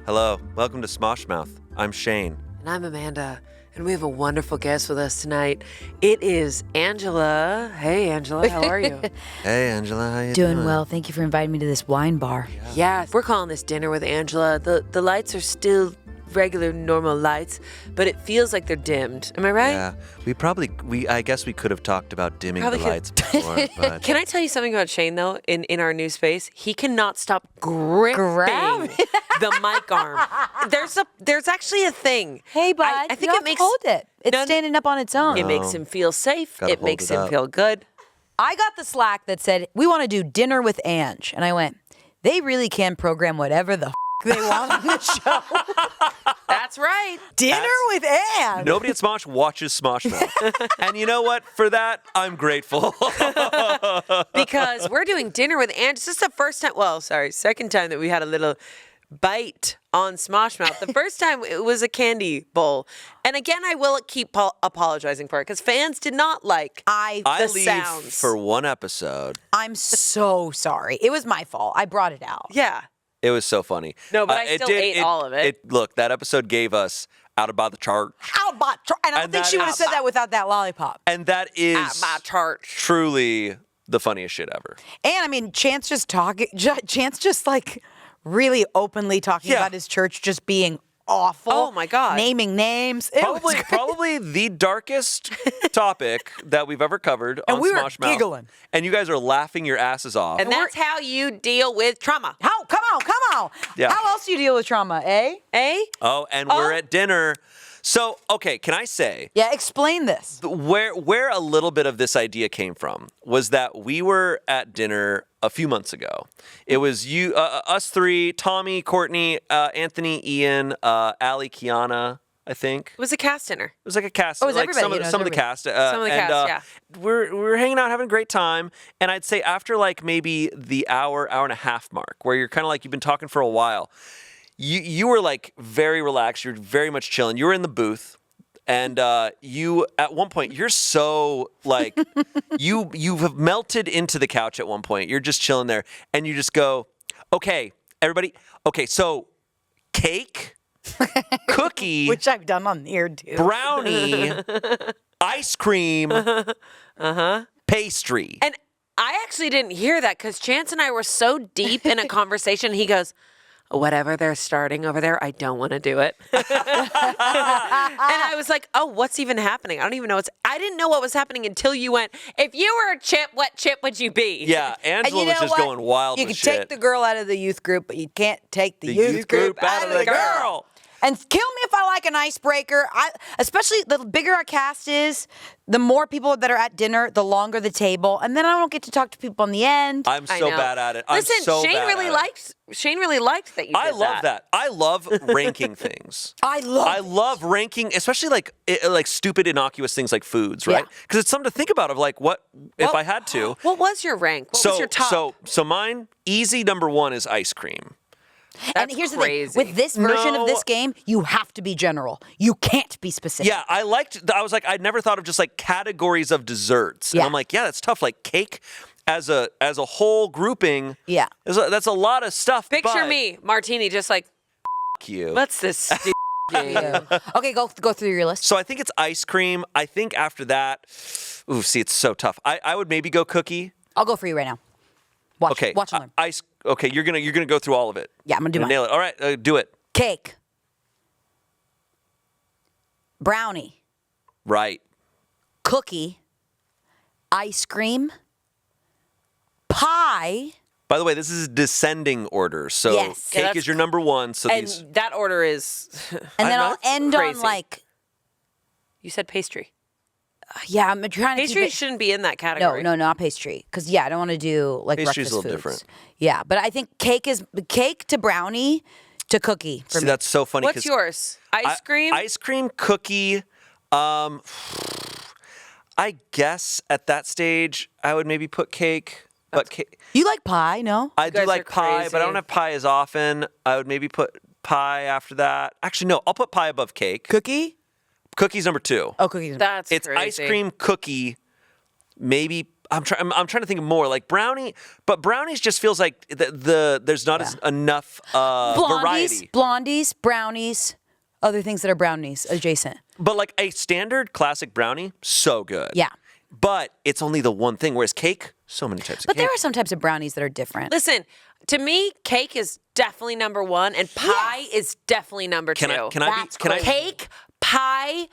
Hello, welcome to Smosh Mouth. I'm Shayne. And I'm Amanda, and we have a wonderful guest with us tonight. It is Angela. Hey, Angela, how are you? Hey, Angela, how you doing? Doing well. Thank you for inviting me to this wine bar. Yeah, we're calling this Dinner with Angela. The lights are still regular, normal lights, but it feels like they're dimmed. Am I right? Yeah, I guess we could have talked about dimming Probably the could. lights before, but... Can I tell you something about Shayne, though, in our new space? He cannot stop gripping the mic arm. There's actually a thing. Hey, bud. I think you it makes hold it. It's standing up on its own. It makes him feel safe. Gotta It hold makes it him up. feel good. I got the Slack that said, we want to do dinner with Ange. And I went, they really can program whatever the they want on the show. That's right. Dinner with Ange. Nobody at Smosh watches Smosh Mouth. And you know what? For that, I'm grateful. Because we're doing Dinner with Ange. This is the second time that we had a little bite on Smosh Mouth. The first time it was a candy bowl. And again, I will keep apologizing for it because fans did not like I the leave sounds. for one episode. I'm so sorry. It was my fault. I brought it out. Yeah. It was so funny. No, but I still ate all of it. Look, that episode gave us out about the chart. And I don't think she would have said that without that lollipop. And that is At my church. truly the funniest shit ever. And I mean, Chance just like really openly talking Yeah. about his church just being awful. Oh, my God. Naming names. It was great. Probably the darkest topic that we've ever covered And on we were Smosh Mouth. giggling. And you guys are laughing your asses off. And that's how you deal with trauma. How? Come on. Yeah. How else do you deal with trauma, eh? Eh? and we're at dinner. So, okay, can I say Yeah, explain this. where a little bit of this idea came from was that we were at dinner a few months ago. It was us three, Tommy, Courtney, Anthony, Ian, Allie, Kiana, I think. It was a cast dinner. It was like a cast. Oh, it was like everybody, some of the cast. Some of the cast, yeah. We're hanging out, having a great time. And I'd say after like maybe the hour and a half mark, where you're kind of like you've been talking for a while, you were like very relaxed. You're very much chilling. You were in the booth. And you, at one point, you're so, like, you have melted into the couch at one point. You're just chilling there. And you just go, okay, everybody. Okay, so cake, cookie, Which I've done on here, too. brownie, ice cream, pastry. And I actually didn't hear that because Chance and I were so deep in a conversation. He goes, whatever they're starting over there, I don't want to do it. And I was like, oh, what's even happening? I don't even know I didn't know what was happening until you went, if you were a chip, what chip would you be? Yeah, Angela was just going wild You with can shit. take the girl out of the youth group, but you can't take the youth group out of the girl. And kill me if I like an icebreaker. Especially the bigger our cast is, the more people that are at dinner, the longer the table, and then I don't get to talk to people in the end. I'm so bad at it. Listen, I'm so Shayne bad really at it. liked that you did I love that. I love ranking things. I love ranking, especially like stupid, innocuous things like foods, right? Yeah. Because it's something to think about. Of like, what if I had to? What was your rank? What was your top? So mine, easy number one is ice cream. And here's crazy. the thing. With this version No. of this game, you have to be general. You can't be specific. Yeah, I was like, I'd never thought of just like categories of desserts. And Yeah. I'm like, yeah, that's tough. Like cake as a whole grouping. Yeah. That's a lot of stuff. Picture but me, Martini, just like, F you. what's this stupid game? Okay, go through your list. So I think it's ice cream. I think after that, it's so tough. I would maybe go cookie. I'll go for you right now. Watch. Okay. Watch and learn. Ice. Okay, you're gonna go through all of it. Yeah, I'm gonna do mine. Nail it. All right, do it. Cake. Brownie. Right. Cookie. Ice cream. Pie. By the way, this is descending order. So Yes. cake Yeah, is your number one. So And these. that order is, And then I'll that's end crazy. on like, you said pastry. yeah, I'm trying to Pastry keep it. shouldn't be in that category. No, not pastry. Because, yeah, I don't want to do like Pastry's breakfast a little foods. different. Yeah, but I think cake to brownie to cookie for See, me. that's so funny. What's 'cause yours? Ice cream? Ice cream, cookie. I guess at that stage I would maybe put cake. But cake, You like pie, no? I do guys like are pie, but I crazy. don't have pie as often. I would maybe put pie after that. Actually, no, I'll put pie above cake. Cookie? Cookie's number two. Oh, cookies. That's It's crazy. ice cream, cookie, maybe I'm trying to think of more like brownie, but brownies just feels like there's not enough variety. Blondies, brownies, other things that are brownies adjacent. But like a standard classic brownie, so good. Yeah. But it's only the one thing. Whereas cake, so many types of But cake. there are some types of brownies that are different. Listen, to me, cake is definitely number one, and pie is definitely number two. Can I? Cake, pie,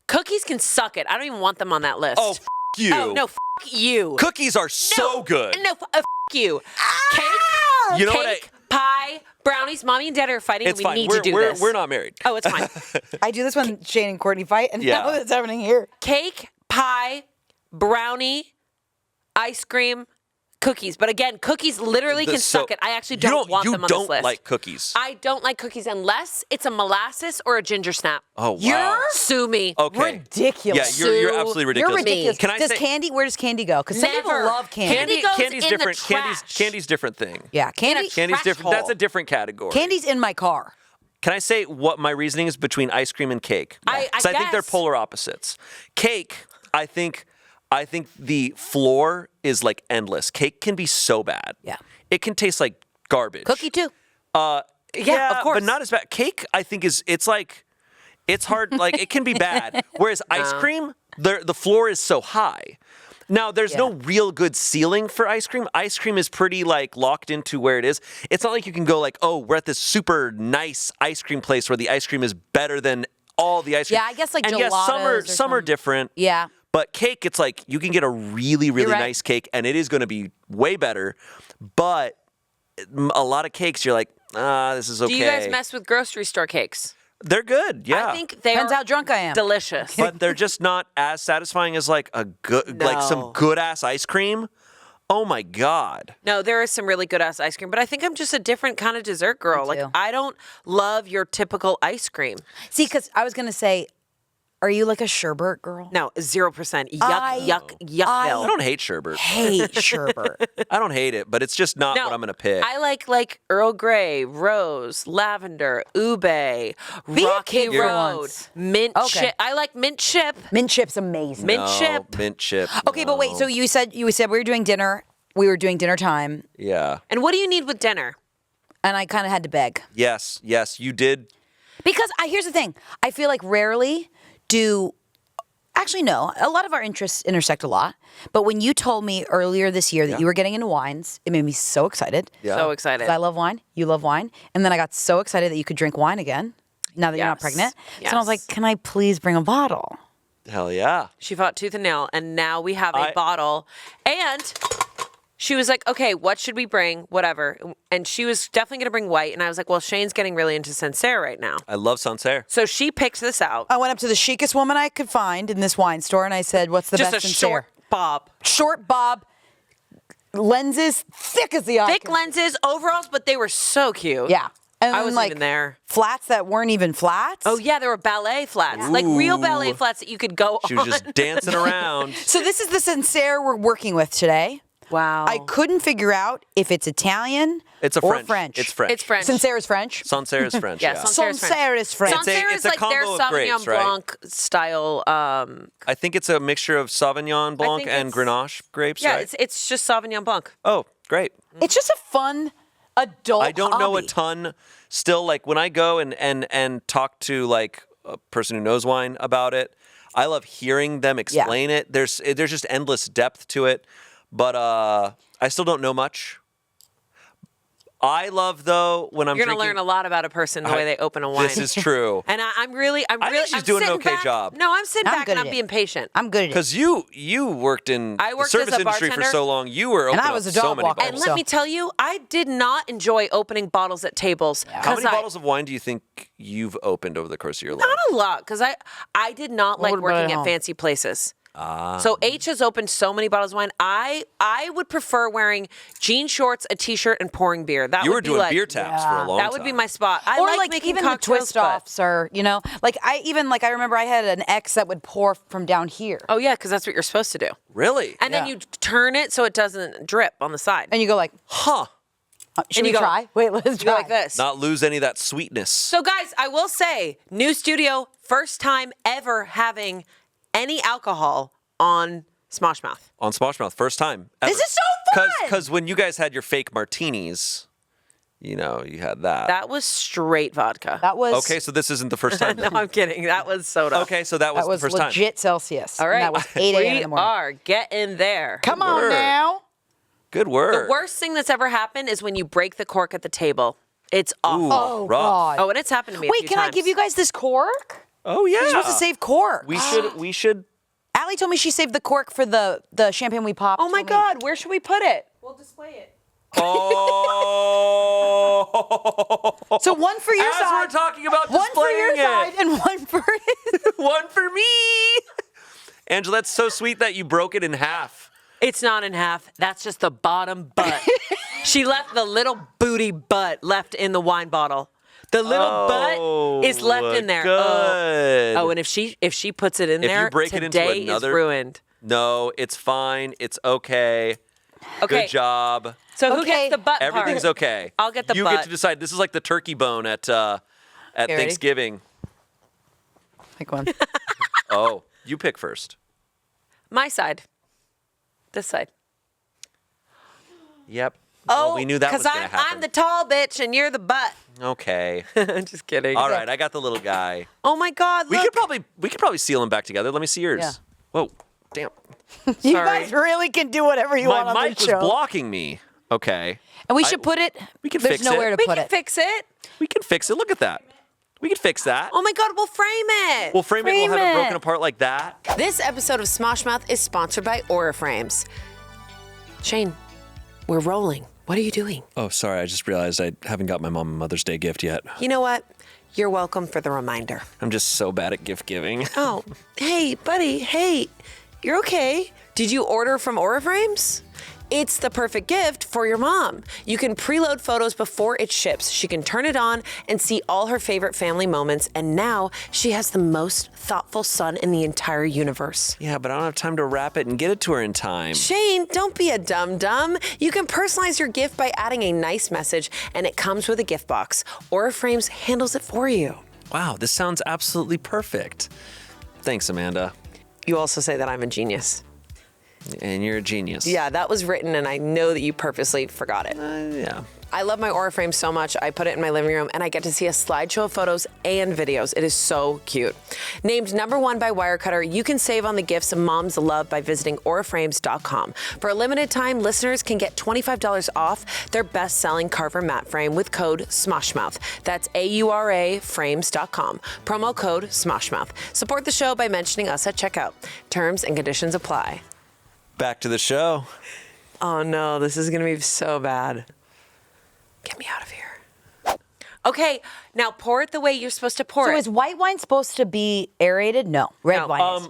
cookies can suck it. I don't even want them on that list. Oh, you. Oh, no, you. Cookies are so good. No, you. Cake, You know cake, pie, brownies. Mommy and Dad are fighting, It's and we fine. need to do this. We're not married. Oh, it's fine. I do this when Shayne and Courtney fight, and now it's happening here. Cake, pie, brownie, ice cream, cookies. But again, cookies literally can suck it. I actually don't want them on this list. You don't like cookies. I don't like cookies unless it's a molasses or a ginger snap. Oh, wow. Sue me. Okay. Ridiculous. Yeah, you're absolutely ridiculous. You're ridiculous. Can I does say, candy? Where does candy go? Because some people Never. love candy. Candy's in the different. trash. Candy's different thing. Yeah, candy. Candy's trash different. That's hole. a different category. Candy's in my car. Can I say what my reasoning is between ice cream and cake? I I think they're guess. polar opposites. Cake, I think the floor is like endless. Cake can be so bad. Yeah. It can taste like garbage. Cookie too. Yeah, of course. but not as bad. Cake, I think it's hard. Like it can be bad. Whereas ice cream, the floor is so high. Now, there's no real good ceiling for ice cream. Ice cream is pretty like locked into where it is. It's not like you can go like, oh, we're at this super nice ice cream place where the ice cream is better than all the ice cream. Yeah, I guess like and gelatos or some are different. Yeah. But cake, it's like you can get a really, really right. nice cake and it is going to be way better. But a lot of cakes, you're like, this is okay. Do you guys mess with grocery store cakes? They're good, yeah. I think they Depends are how drunk I am. delicious. But they're just not as satisfying as like like some No. good ass ice cream. Oh my God. No, there is some really good ass ice cream, but I think I'm just a different kind of dessert girl. Me too. Like I don't love your typical ice cream. See, because I was gonna say, are you like a sherbet girl? No, 0%. Yuck, I I yuckville. don't hate sherbet. Hate sherbet. I don't hate it, but it's just not No, what I'm going to pick. I like Earl Grey, rose, lavender, ube, Be a Rocky kid for Road, once. mint Okay. chip. I like mint chip. Mint chip's amazing. Mint No, chip. Mint chip. Okay, but wait. no. So you said we were doing dinner. We were doing dinner time, Yeah. And what do you need with dinner? and I kind of had to beg Yes, you did. because here's the thing. I feel like rarely do. Actually, no. A lot of our interests intersect a lot. But when you told me earlier this year that you were getting into wines, it made me so excited. Yeah. So excited. 'Cause I love wine. You love wine. And then I got so excited that you could drink wine again now that you're not Yes. pregnant. So I was Yes. like, can I please bring a bottle? Hell yeah. She fought tooth and nail, and now we have a I- bottle. And she was like, okay, what should we bring? Whatever. And she was definitely going to bring white. And I was like, well, Shayne's getting really into Sancerre right now. I love Sancerre. So she picked this out. I went up to the chicest woman I could find in this wine store, and I said, what's the Just best a Sancerre? short bob. Short bob, lenses, thick as the eye. Thick lenses, overalls, but they were so cute. Yeah. And I then, wasn't like, even there. flats that weren't even flats. Oh, yeah, there were ballet flats. Like real ballet flats that you could go She was on. just dancing around. So this is the Sancerre we're working with today. Wow. I couldn't figure out if it's Italian It's a or French. French. It's French. It's French. Sancerre is French. Sancerre is French. Yeah, Yeah. Sancerre is French. Sancerre is French. Sancerre it's is a like their combo of Sauvignon grapes, right? Blanc style. I think it's a mixture of Sauvignon Blanc think and it's- Grenache grapes, Yeah, right? it's just Sauvignon Blanc. Oh, great. It's just a fun adult I don't know a hobby. ton. Still, like when I go and talk to like a person who knows wine about it, I love hearing them explain it. There's just endless depth to it, but I still don't know much. I love though when I'm You're gonna drinking. learn a lot about a person the way they open a wine. This is true. And I'm really. I think she's I'm doing an sitting okay back. job. No, I'm sitting I'm back good and at I'm it. being patient. I'm good at it. Because you worked in I the worked service as a industry for bartender. so long. You were opening I up was a so dog many walker. bottles. And let me tell you, I did not enjoy opening bottles at tables. How many bottles of wine do you think you've opened over the course of your life? Not a lot, because I did not like What about working at at home? fancy places. So H has opened so many bottles of wine. I would prefer wearing jean shorts, a t-shirt, and pouring beer. That You would were be doing like, beer taps for a long time. That would be my spot. I or like, like making even the cocktails, twist but- offs, or like I remember I had an ex that would pour from down here, Oh yeah, because that's what you're supposed to do. Really? And then Yeah. you turn it so it doesn't drip on the side. and you go like, Huh. should And we you go- try? Wait, let's You go try. like this. Not lose any of that sweetness. So guys, I will say, new studio, first time ever having any alcohol on Smosh Mouth. On Smosh Mouth, first time. This is so fun. Because when you guys had your fake martinis, you had that. That was straight vodka. That was Okay, so this isn't the first time. No, I'm kidding. That was soda. Okay, so that was the first time. legit Celsius. All right. And that was 8 a.m. in the morning. We are getting there. Come on Word. now. Good word. The worst thing that's ever happened is when you break the cork at the table. It's awful. Oh, rough. God. Oh, and it's happened to me. a Wait, few can I times. give you guys this cork? Oh yeah. You're supposed to save cork. We should. Allie told me she saved the cork for the champagne we popped. Oh my when we- God, where should we put it? We'll display it. Oh. So one for your As side. we're talking about one for your displaying side and one for his. One for me. Angela, that's so sweet that you broke it in half. It's not in half. That's just the bottom butt. She left the little booty butt left in the wine bottle. The little butt is left in there. Good. Oh, and if she puts it in If there, you break it into today another- is ruined. No, it's fine. It's okay. Okay. Good job. So who Okay. gets the butt part? Everything's okay. I'll get the You butt. get to decide. This is like the turkey bone at ready? Thanksgiving. Pick one. Oh, you pick first. My side. This side. Yep. Oh, well, we knew that was going to happen. I'm the tall bitch and you're the butt. Okay. Just kidding. All right, I got the little guy. Oh my God, We look. could probably seal him back together. Let me see yours. Yeah. Whoa, damn. You Sorry. guys really can do whatever you want My on mic this was show. blocking me. Okay. And we should put it. We can There's fix nowhere it. to We put can it. fix it. We can fix it. Look at that. We can fix that. Oh my God, we'll frame it. We'll frame it. We'll have it frame broken it. apart like that. This episode of Smosh Mouth is sponsored by Aura Frames. Shane, we're rolling. What are you doing? Oh, sorry. I just realized I haven't got my mom a Mother's Day gift yet. You know what? You're welcome for the reminder. I'm just so bad at gift giving. Oh, hey, buddy. Hey, you're okay. Did you order from Aura Frames? It's the perfect gift for your mom. You can preload photos before it ships. She can turn it on and see all her favorite family moments. And now she has the most thoughtful son in the entire universe. Yeah, but I don't have time to wrap it and get it to her in time. Shane, don't be a dum-dum. You can personalize your gift by adding a nice message, and it comes with a gift box. Aura Frames handles it for you. Wow, this sounds absolutely perfect. Thanks, Amanda. You also say that I'm a genius. And you're a genius. Yeah, that was written, and I know that you purposely forgot it. Yeah. I love my Aura Frame so much. I put it in my living room, and I get to see a slideshow of photos and videos. It is so cute. Named #1 by Wirecutter, you can save on the gifts moms love by visiting auraframes.com. For a limited time, listeners can get $25 off their best-selling Carver matte frame with code SMOSHMOUTH. That's AURAFrames.com. Promo code SMOSHMOUTH. Support the show by mentioning us at checkout. Terms and conditions apply. Back to the show. Oh no, this is gonna be so bad. Get me out of here. Okay, now pour it the way you're supposed to pour So it. is white wine supposed to be aerated? No, red No. wine is.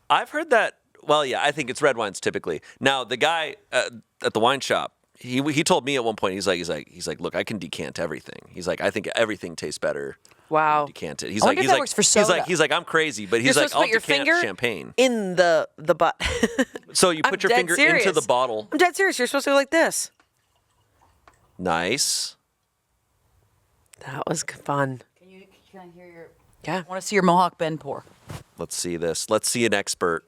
I've heard that. Well, yeah, I think it's red wines typically. Now, the guy at the wine shop, he told me at one point, he's like, look, I can decant everything. He's like, I think everything tastes better. Wow. Decant it. He's I like, wonder if that works for soda. He's like, I'm crazy, but You're he's like, supposed to I'll put your decant finger champagne. in the butt. So you I'm put your dead finger serious. into the bottle. I'm dead serious. You're supposed to go like this. Nice. That was fun. Can I hear your? Yeah. I want to see your Mohawk bend pour. Let's see this. Let's see an expert.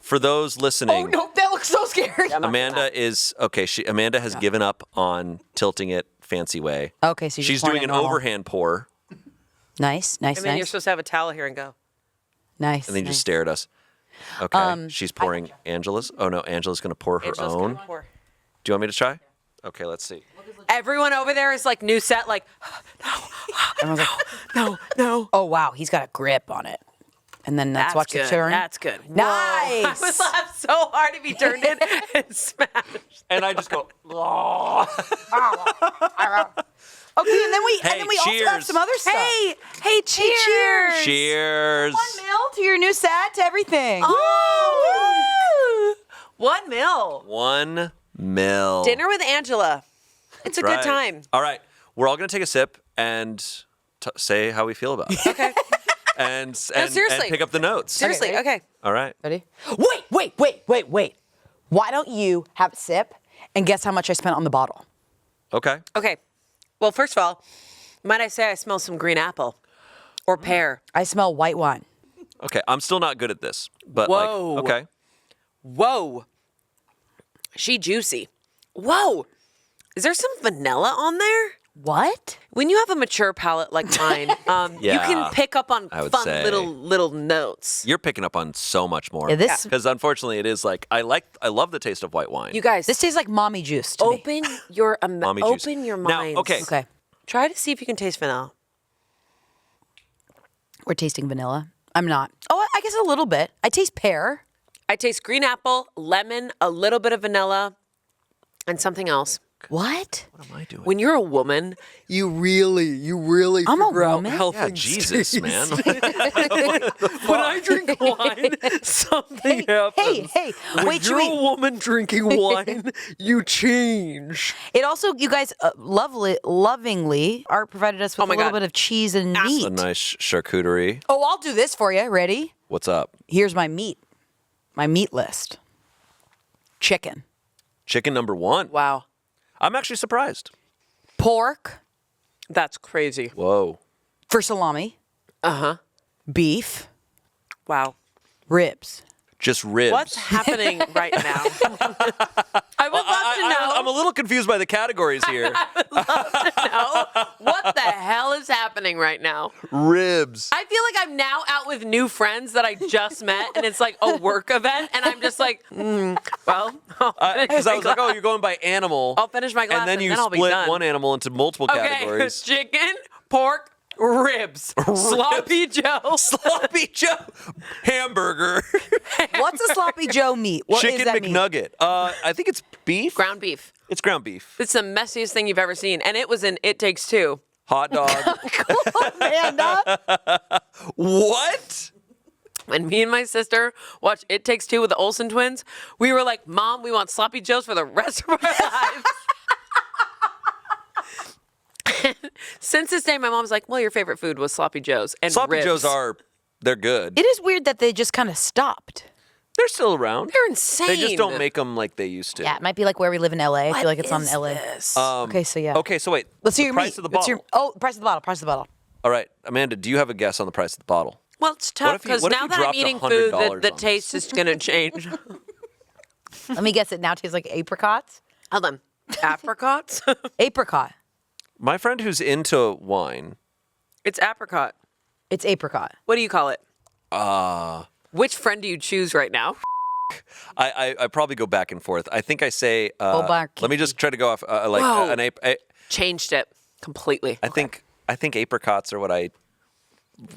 For those listening, Oh no, that looks so scary. Amanda is okay. Amanda has given up on tilting it fancy way. Okay, so you're She's pouring doing it an normal. overhand pour, Nice, nice, And then you're nice, supposed to have a towel here and go. nice. and then you nice. just stare at us. Okay, she's pouring Angela's. Oh no, Angela's going to pour her Angela's own. gonna pour. Do you want me to try? Okay, let's see. Everyone over there is like new set, like, Everyone's like, no. oh wow, he's got a grip on it. And then let's watch good. the turn. That's good. Nice. Whoa. I would laugh so hard if he turned it and smashed. And I just go. Okay, and then we Hey, also have cheers. some other stuff. Hey, cheers. Cheers. 1 mil to your new set, to everything. Oh, woo. 1 mil. 1 mil. Dinner with Angela. It's a Right. good time. All right, we're all going to take a sip and say how we feel about it. Okay. and seriously. pick up the notes. Seriously, ready? okay. All right. Ready? Wait. Why don't you have a sip and guess how much I spent on the bottle? Okay. Okay. Well, first of all, might I say I smell some green apple or pear. I smell white wine. Okay. I'm still not good at this, but Whoa. like, okay. Whoa. She juicy. Whoa. Is there some vanilla on there? What? When you have a mature palate like mine, you can pick up on fun little notes. You're picking up on so much more. Yeah, this- Because unfortunately, it is like I love the taste of white wine. You guys, This tastes like mommy juice to me. open your Mommy juice. open your Now, minds. okay. Okay. Try to see if you can taste vanilla. We're tasting vanilla. I'm not. Oh, I guess a little bit. I taste pear. I taste green apple, lemon, a little bit of vanilla, and something else. What? What am I doing? When you're a woman, you really I'm a figure out woman? how Yeah, things Jesus, taste. man. When I drink wine, something happens. Hey. When Wait, you're should a we... woman drinking wine, you change. It also, you guys lovingly provided us with a my little God. bit of cheese and meat. A nice charcuterie. Oh, I'll do this for you. Ready? What's up? Here's my meat. My meat list. Chicken. Chicken number 1. Wow, I'm actually surprised. Pork that's crazy. Whoa. for salami. Beef. Wow. Ribs. Just ribs. What's happening right now? I would love to know. I'm a little confused by the categories here. What the hell is happening right now? Ribs. I feel like I'm now out with new friends that I just met, and it's like a work event, and I'm just like, well, Because I was like, oh, you're going by animal. I'll finish my glass, And then you I'll be split done. one animal into multiple Okay, categories. chicken, pork, ribs, sloppy Joe. Sloppy Joe. Hamburger. What's a sloppy Joe meat? What is Chicken that meat? McNugget. I think it's beef. Ground beef. It's ground beef. It's the messiest thing you've ever seen, and it was in It Takes Two. Hot dog. Amanda. What? When me and my sister watched It Takes Two with the Olsen twins, we were like, Mom, we want sloppy Joes for the rest of our lives. Since this day, my mom's like, well, your favorite food was sloppy Joes and Sloppy ribs. Joes they're good. It is weird that they just kind of stopped. They're still around. They're insane. They just don't make them like they used to. Yeah, it might be like where we live in LA. I What feel like it's on is LA. this? Okay, so yeah. Okay, so wait. Let's hear the your price meat. of the Let's bottle. price of the bottle. Price of the bottle. All right, Amanda, do you have a guess on the price of the bottle? Well, it's What tough if you- because what if now you that I'm dropped eating $100 food, the on this? taste is going to change. Let me guess. It now tastes like apricots. Hold on. Apricots? Apricot. My friend who's into wine. It's apricot. It's apricot. What do you call it? Which friend do you choose right now? I probably go back and forth. I think I say. Obarki. Let me just try to go off Whoa. an ape. Changed it completely. I think apricots are what I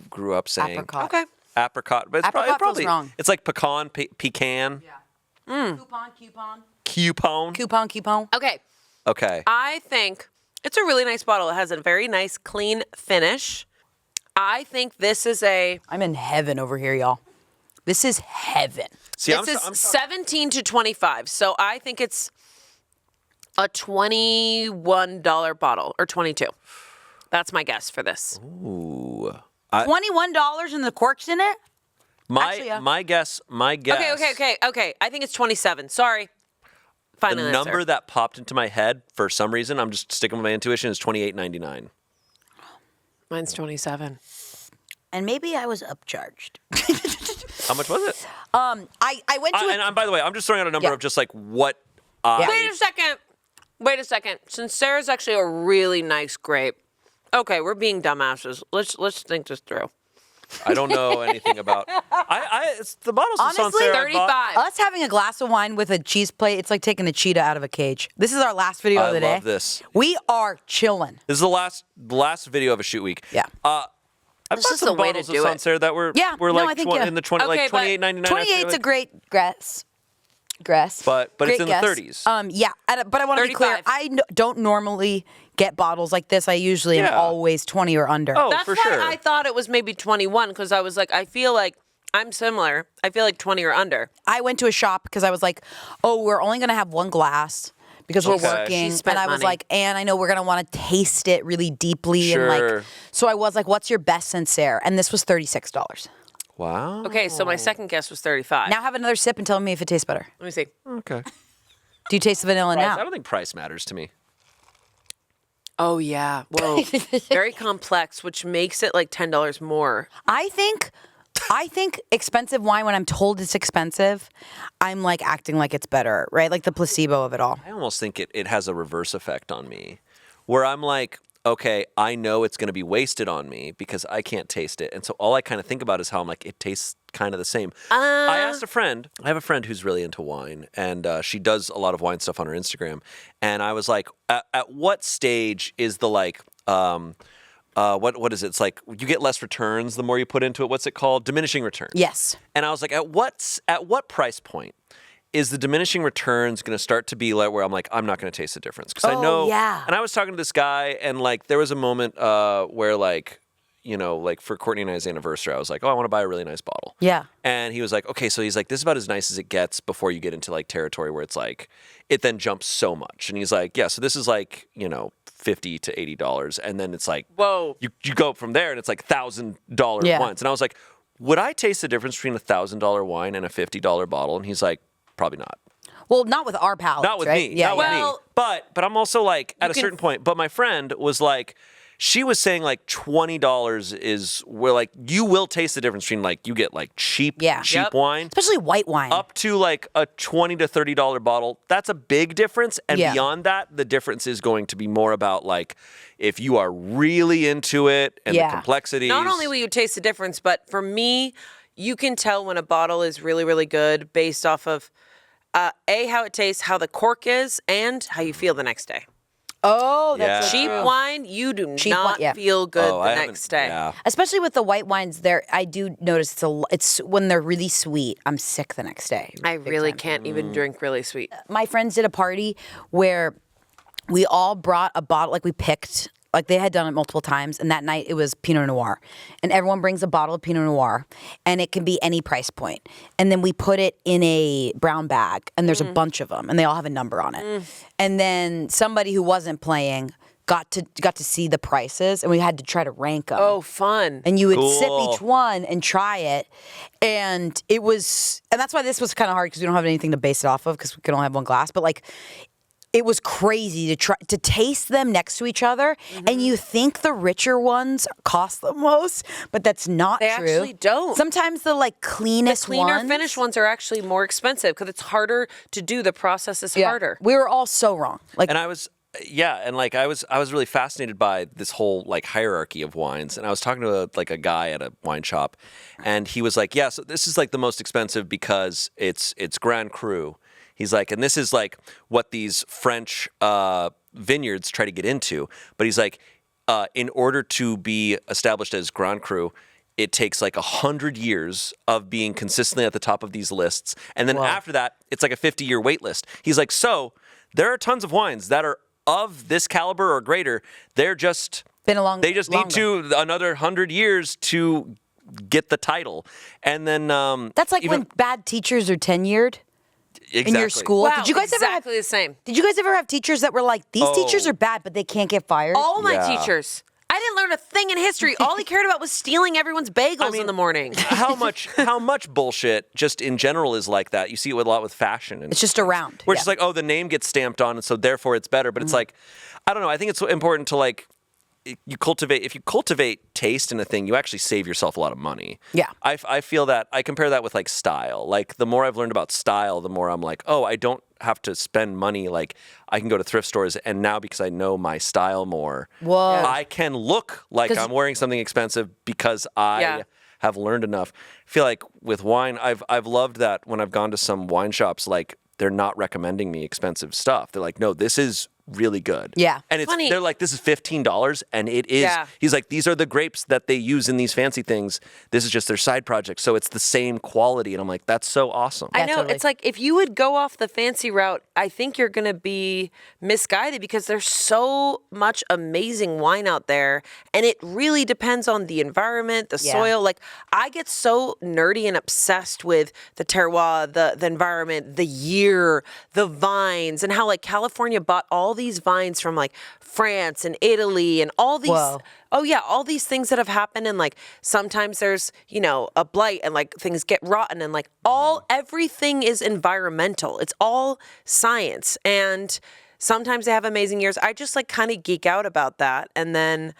grew up saying. Apricot. Okay. Apricot, but it's Apricot feels probably wrong. It's like pecan, pecan, Coupon. Okay. Okay. I think it's a really nice bottle. It has a very nice, clean finish. I think this is I'm in heaven over here, y'all. This is heaven. See, this is 17 to 25. So I think it's a $21 bottle or 22. That's my guess for this. Ooh. $21 and the cork's in it? My Actually, yeah. my guess. Okay. I think it's 27. Sorry. Final The number answer. that popped into my head for some reason, I'm just sticking with my intuition, is $28.99. Mine's 27. And maybe I was upcharged. How much was it? I went to And by the way, I'm just throwing out a number Yeah. of just like what I. Wait a second. Since Sarah's actually a really nice grape. Okay, we're being dumbasses. Let's think this through. I don't know anything about. The bottles of Honestly, Sancerre I 35. bought- us having a glass of wine with a cheese plate, it's like taking a cheetah out of a cage. This is our last video of the day. I love this. We are chilling. This is the last video of a shoot week. Yeah. I This bought is some the way to bottles of do it. Sancerre that were Yeah, were no, like I think, in the 20 Okay, like but $28.99. 28's a great guess. But Great it's in guess. the 30s. Yeah, but I want to be clear. 35. I don't normally get bottles like this. I usually am Yeah. always 20 or under. Oh, That's for why sure. I thought it was maybe 21 because I was like, I feel like I'm similar. I feel like 20 or under. I went to a shop because I was like, oh, we're only going to have one glass because we're Okay. working. She spent And I was money. like, and I know we're going to want to taste it really deeply. And Sure. like, so I was like, what's your best Sancerre? And this was $36. Wow. Okay, so my second guess was 35. Now have another sip and tell me if it tastes better. Let me see. Okay. Do you taste the vanilla Price, I now? don't think price matters to me. Oh, yeah. Whoa. Very complex, which makes it like $10 more. I think I think expensive wine, when I'm told it's expensive, I'm like acting like it's better, right? Like the placebo of it all. I almost think it has a reverse effect on me where I'm like, okay, I know it's going to be wasted on me because I can't taste it. And so all I kind of think about is how I'm like, it tastes kind of the same. I asked a friend, I have a friend who's really into wine, and she does a lot of wine stuff on her Instagram. And I was like, at what stage is the like, what is it? It's like you get less returns the more you put into it. What's it called? Diminishing returns. Yes. And I was like, at what price point is the diminishing returns going to start to be like where I'm like, I'm not going to taste the difference? Because I know. Yeah. And I was talking to this guy, and like there was a moment where like, you know, like for Courtney and I's anniversary, I was like, oh, I want to buy a really nice bottle. Yeah. And he was like, okay, so he's like, this is about as nice as it gets before you get into like territory where it's like, it then jumps so much. And he's like, yeah, so this is like, you know, $50 to $80. And then it's like, whoa, you go from there and it's like $1,000 wines. And I was like, would I taste the difference between a $1,000 wine and a $50 bottle? And he's like, probably not. Well, not with our palates, Not with right? me. Yeah, Not with me. But I'm also like, at a certain point, but my friend was like, she was saying like $20 is where like you will taste the difference between like you get like cheap wine, especially white wine, up to like a $20 to $30 bottle. That's a big difference. And beyond that, the difference is going to be more about like if you are really into it and the complexities. Not only will you taste the difference, but for me, you can tell when a bottle is really, really good based off of how it tastes, how the cork is, and how you feel the next day. Oh, that's cheap wine. You do cheap not feel good the next day. Yeah. Especially with the white wines, I do notice it's when they're really sweet. I'm sick the next day. I really can't even drink really sweet. My friends did a party where we all brought a bottle, like we picked. Like they had done it multiple times, and that night it was Pinot Noir. And everyone brings a bottle of Pinot Noir, and it can be any price point. And then we put it in a brown bag, and there's a bunch of them, and they all have a number on it. And then somebody who wasn't playing got to see the prices, and we had to try to rank them. Oh, fun. And you would sip each one and try it. And it was, and that's why this was kind of hard, because we don't have anything to base it off of, because we can only have one glass. But like, it was crazy to try to taste them next to each other, and you think the richer ones cost the most, but that's not true. They actually don't. Sometimes the like cleanest ones, finished ones are actually more expensive because it's harder to do. The process is harder. We were all so wrong. Like, and I was really fascinated by this whole like hierarchy of wines. And I was talking to a guy at a wine shop, and he was like, yeah, so this is like the most expensive because it's Grand Cru. He's like, and this is like what these French vineyards try to get into. But he's like, in order to be established as Grand Cru, it takes like 100 years of being consistently at the top of these lists. And then after that, it's like a 50-year wait list. He's like, so there are tons of wines that are of this caliber or greater. They're just, they just need to another 100 years to get the title. And then that's like when bad teachers are tenured. Exactly. In your school. Wow, did you guys ever have the same? Did you guys ever have teachers that were like, these teachers are bad, but they can't get fired? All my teachers. I didn't learn a thing in history. All he cared about was stealing everyone's bagels in the morning. How much bullshit just in general is like that? You see it a lot with fashion. And it's just around. Where it's just like, oh, the name gets stamped on, and so therefore it's better. But it's like, I don't know. I think it's important to like, if you cultivate taste in a thing, you actually save yourself a lot of money. Yeah. I feel that, I compare that with like style. Like the more I've learned about style, the more I'm like, oh, I don't have to spend money. Like I can go to thrift stores, and now because I know my style more, I can look like I'm wearing something expensive because I have learned enough. I feel like with wine, I've loved that when I've gone to some wine shops, like they're not recommending me expensive stuff. They're like, no, this is really good. Yeah. And Funny. they're like, this is $15, and it is. Yeah. He's like, these are the grapes that they use in these fancy things. This is just their side project. So it's the same quality. And I'm like, that's so awesome. I know. totally. It's like if you would go off the fancy route, I think you're going to be misguided because there's so much amazing wine out there. And it really depends on the environment, the soil. Like I get so nerdy and obsessed with the terroir, the environment, the year, the vines, and how like California bought all these vines from like France and Italy and all these all these things that have happened, and like sometimes there's a blight and like things get rotten, and like everything is environmental. It's all science, and Sometimes they have amazing years. I just like kind of geek out about that. And then,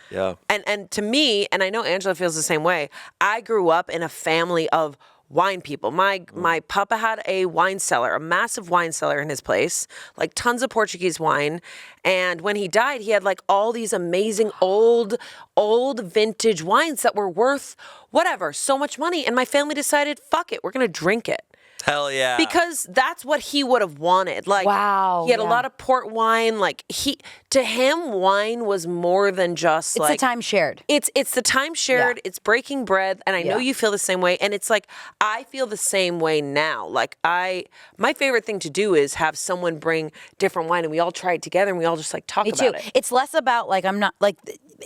and to me, and I know Angela feels the same way, I grew up in a family of wine people. My papa had a wine cellar, a massive wine cellar in his place, like tons of Portuguese wine. And when he died, he had like all these amazing old vintage wines that were worth whatever, so much money. And my family decided, fuck it, we're going to drink it. Hell yeah. Because that's what he would have wanted. Like, wow, he had a lot of port wine. Like, to him, wine was more than just it's the time shared. It's the time shared. Yeah. It's breaking bread. And I know you feel the same way. And it's like, I feel the same way now. Like, my favorite thing to do is have someone bring different wine and we all try it together and we all just like talk about it. It's less about like, I'm not like,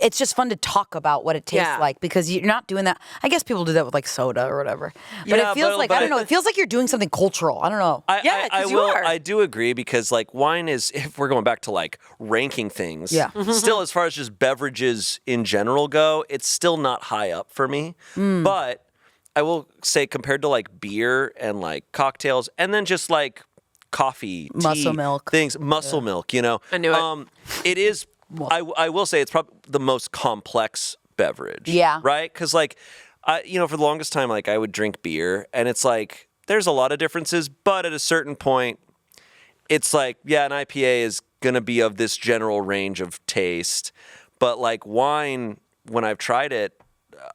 it's just fun to talk about what it tastes like because you're not doing that. I guess people do that with like soda or whatever. But it feels like, I don't know, it feels like you're doing something cultural. I don't know. I do agree because like wine is, if we're going back to like ranking things, still as far as just beverages in general go, it's still not high up for me. But I will say compared to like beer and like cocktails and then just like coffee, muscle tea, milk things, muscle milk, you know. I knew it. It is, I will say it's probably the most complex beverage. Yeah. Right? Because like, for the longest time, like I would drink beer and it's like, there's a lot of differences, but at a certain point, it's like, an IPA is going to be of this general range of taste. But like wine, when I've tried it,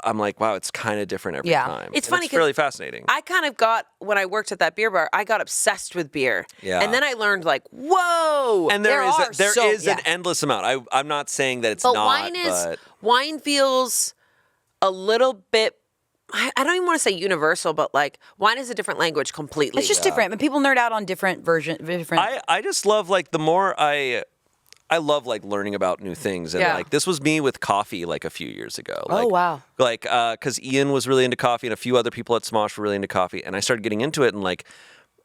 I'm like, wow, it's kind of different every time. It's funny. It's really fascinating. I kind of got, when I worked at that beer bar, I got obsessed with beer. Yeah. And then I learned like, whoa. And there is an endless amount. I'm not saying that it's but not. Wine feels a little bit, I don't even want to say universal, but like wine is a different language completely. It's just different. But people nerd out on different versions. I just love like the more I love like learning about new things. And like this was me with coffee like a few years ago. Like, oh, wow. Like, because Ian was really into coffee and a few other people at Smosh were really into coffee. And I started getting into it and like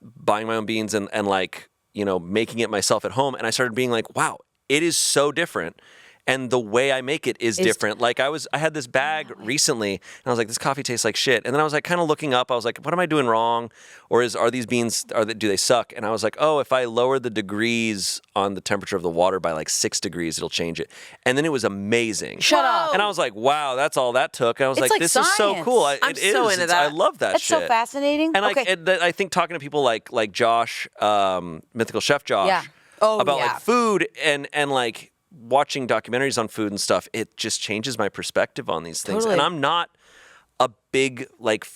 buying my own beans and like, making it myself at home. And I started being like, wow, it is so different. And the way I make it is different. Like I had this bag recently and I was like, this coffee tastes like shit. And then I was like kind of looking up, I was like, what am I doing wrong? Or are these beans, do they suck? And I was like, oh, if I lower the degrees on the temperature of the water by like 6 degrees, it'll change it. And then it was amazing. Shut up. And I was like, wow, that's all that took. And I was like this science. is so cool. I'm so into that. I love that That's shit. so fascinating. And I think talking to people like Josh, Mythical Chef Josh, about like food and like, watching documentaries on food and stuff, it just changes my perspective on these things. Totally. And I'm not a big like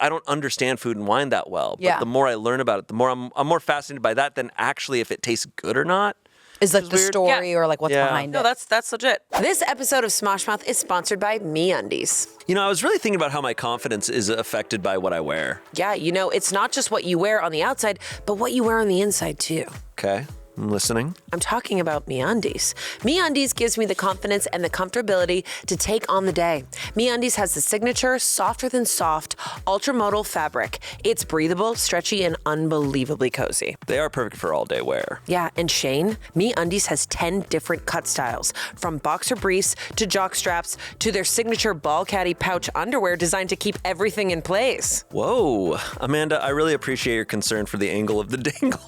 I don't understand food and wine that well. But the more I learn about it, the more I'm more fascinated by that than actually if it tastes good or not. Is like the story or like what's behind it. No, that's legit. This episode of Smosh Mouth is sponsored by MeUndies. I was really thinking about how my confidence is affected by what I wear. Yeah, it's not just what you wear on the outside, but what you wear on the inside too. Okay. I'm listening. I'm talking about MeUndies. MeUndies gives me the confidence and the comfortability to take on the day. MeUndies has the signature softer than soft ultramodal fabric. It's breathable, stretchy, and unbelievably cozy. They are perfect for all day wear. Yeah, and Shayne, MeUndies has 10 different cut styles, from boxer briefs to jock straps to their signature ball caddy pouch underwear designed to keep everything in place. Whoa, Amanda, I really appreciate your concern for the angle of the dangle.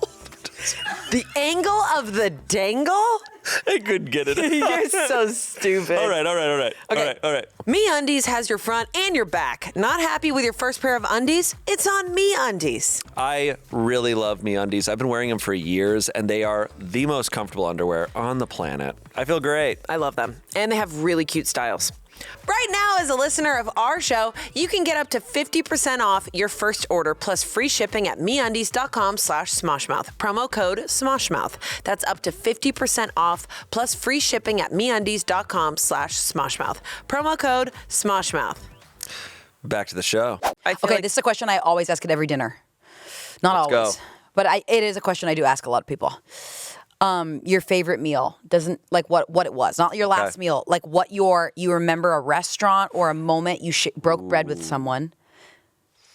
The angle of the dangle? I couldn't get it. You're so stupid. All right. Okay. All right. MeUndies has your front and your back. Not happy with your first pair of undies? It's on MeUndies. I really love MeUndies. I've been wearing them for years, and they are the most comfortable underwear on the planet. I feel great. I love them. And they have really cute styles. Right now, as a listener of our show, you can get up to 50% off your first order plus free shipping at MeUndies.com/Smoshmouth. Promo code SMOSHMOUth. That's up to 50% off plus free shipping at MeUndies.com/Smoshmouth. Promo code SMOSHMOUth. Back to the show. This is a question I always ask at every dinner. Not Let's always. go. But it is a question I do ask a lot of people. Your favorite meal doesn't like what it was, not your last meal, like what you remember a restaurant or a moment you broke bread with someone.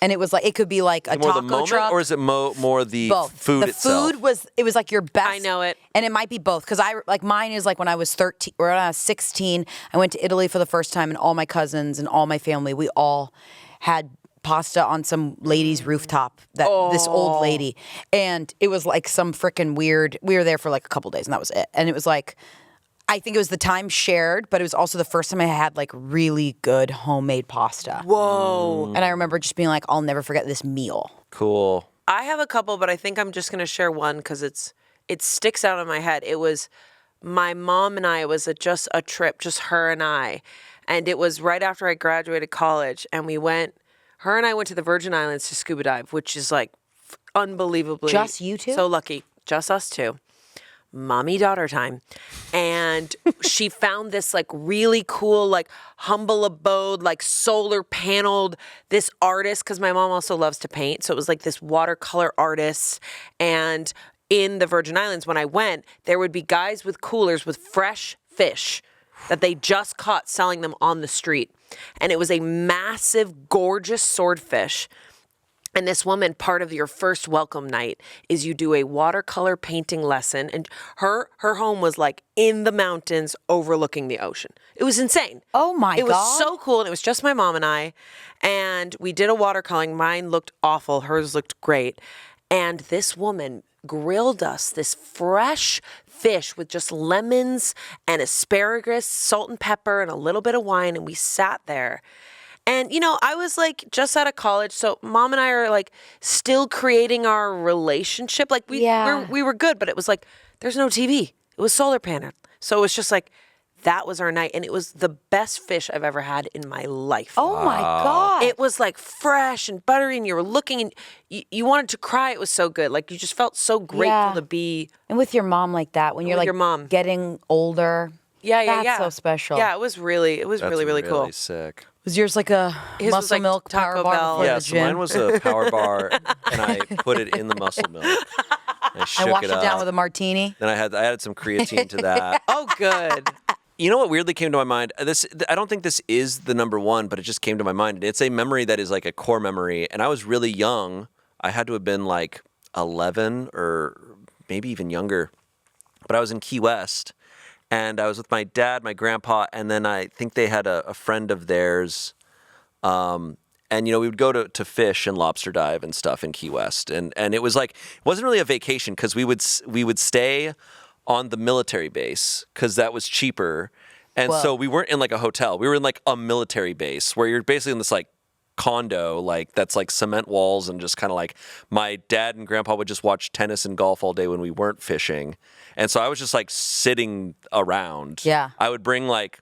And it was like, it could be like a taco moment, truck. Or is it more the both. food itself? The food was like your best. I know it. And it might be both. Because mine is like when I was 13 or 16, I went to Italy for the first time and all my cousins and all my family, we all had pasta on some lady's rooftop, this old lady. And it was like some freaking weird, we were there for like a couple days and that was it. And it was like, I think it was the time shared, but it was also the first time I had like really good homemade pasta. Whoa. And I remember just being like, I'll never forget this meal. Cool. I have a couple, but I think I'm just going to share one because it sticks out in my head. It was my mom and I. It was just a trip, just her and I. And it was right after I graduated college. And her and I went to the Virgin Islands to scuba dive, which is like unbelievably. Just you two? So lucky. Just us two. Mommy-daughter time. And she found this like really cool, like humble abode, like solar paneled, this artist, because my mom also loves to paint. So it was like this watercolor artist. And in the Virgin Islands, when I went, there would be guys with coolers with fresh fish that they just caught selling them on the street. And it was a massive, gorgeous swordfish. And this woman, part of your first welcome night is you do a watercolor painting lesson. And her home was like in the mountains overlooking the ocean. It was insane. Oh my God. It was so cool. And it was just my mom and I. And we did a watercoloring. Mine looked awful. Hers looked great. And this woman grilled us this fresh fish with just lemons and asparagus, salt and pepper, and a little bit of wine. And we sat there. And, I was like just out of college. So mom and I are like still creating our relationship. Like we were good, but it was like, there's no TV. It was solar panel. So it was just like, that was our night. And it was the best fish I've ever had in my life. Oh my God. It was like fresh and buttery and you were looking and you wanted to cry. It was so good. Like you just felt so grateful to be. And with your mom like that, when you're like your mom. Getting older. That's so special. Yeah, it was really cool. Sick. Was yours like a His muscle was like milk power Taco bar Bell. before Yeah, the so gym? mine was a power bar, and I put it in the muscle milk. I shook I washed it it up. down with a martini. Then I added some creatine to that. Oh, good. You know what weirdly came to my mind? I don't think this is the number one, but it just came to my mind. It's a memory that is like a core memory, and I was really young. I had to have been like 11 or maybe even younger, but I was in Key West. And I was with my dad, my grandpa, and then I think they had a friend of theirs. And, we would go to fish and lobster dive and stuff in Key West. And it was like, it wasn't really a vacation because we would stay on the military base because that was cheaper. And so we weren't in like a hotel. We were in like a military base where you're basically in this like condo, like that's like cement walls and just kind of like my dad and grandpa would just watch tennis and golf all day when we weren't fishing. And so I was just like sitting around. Yeah. I would bring like,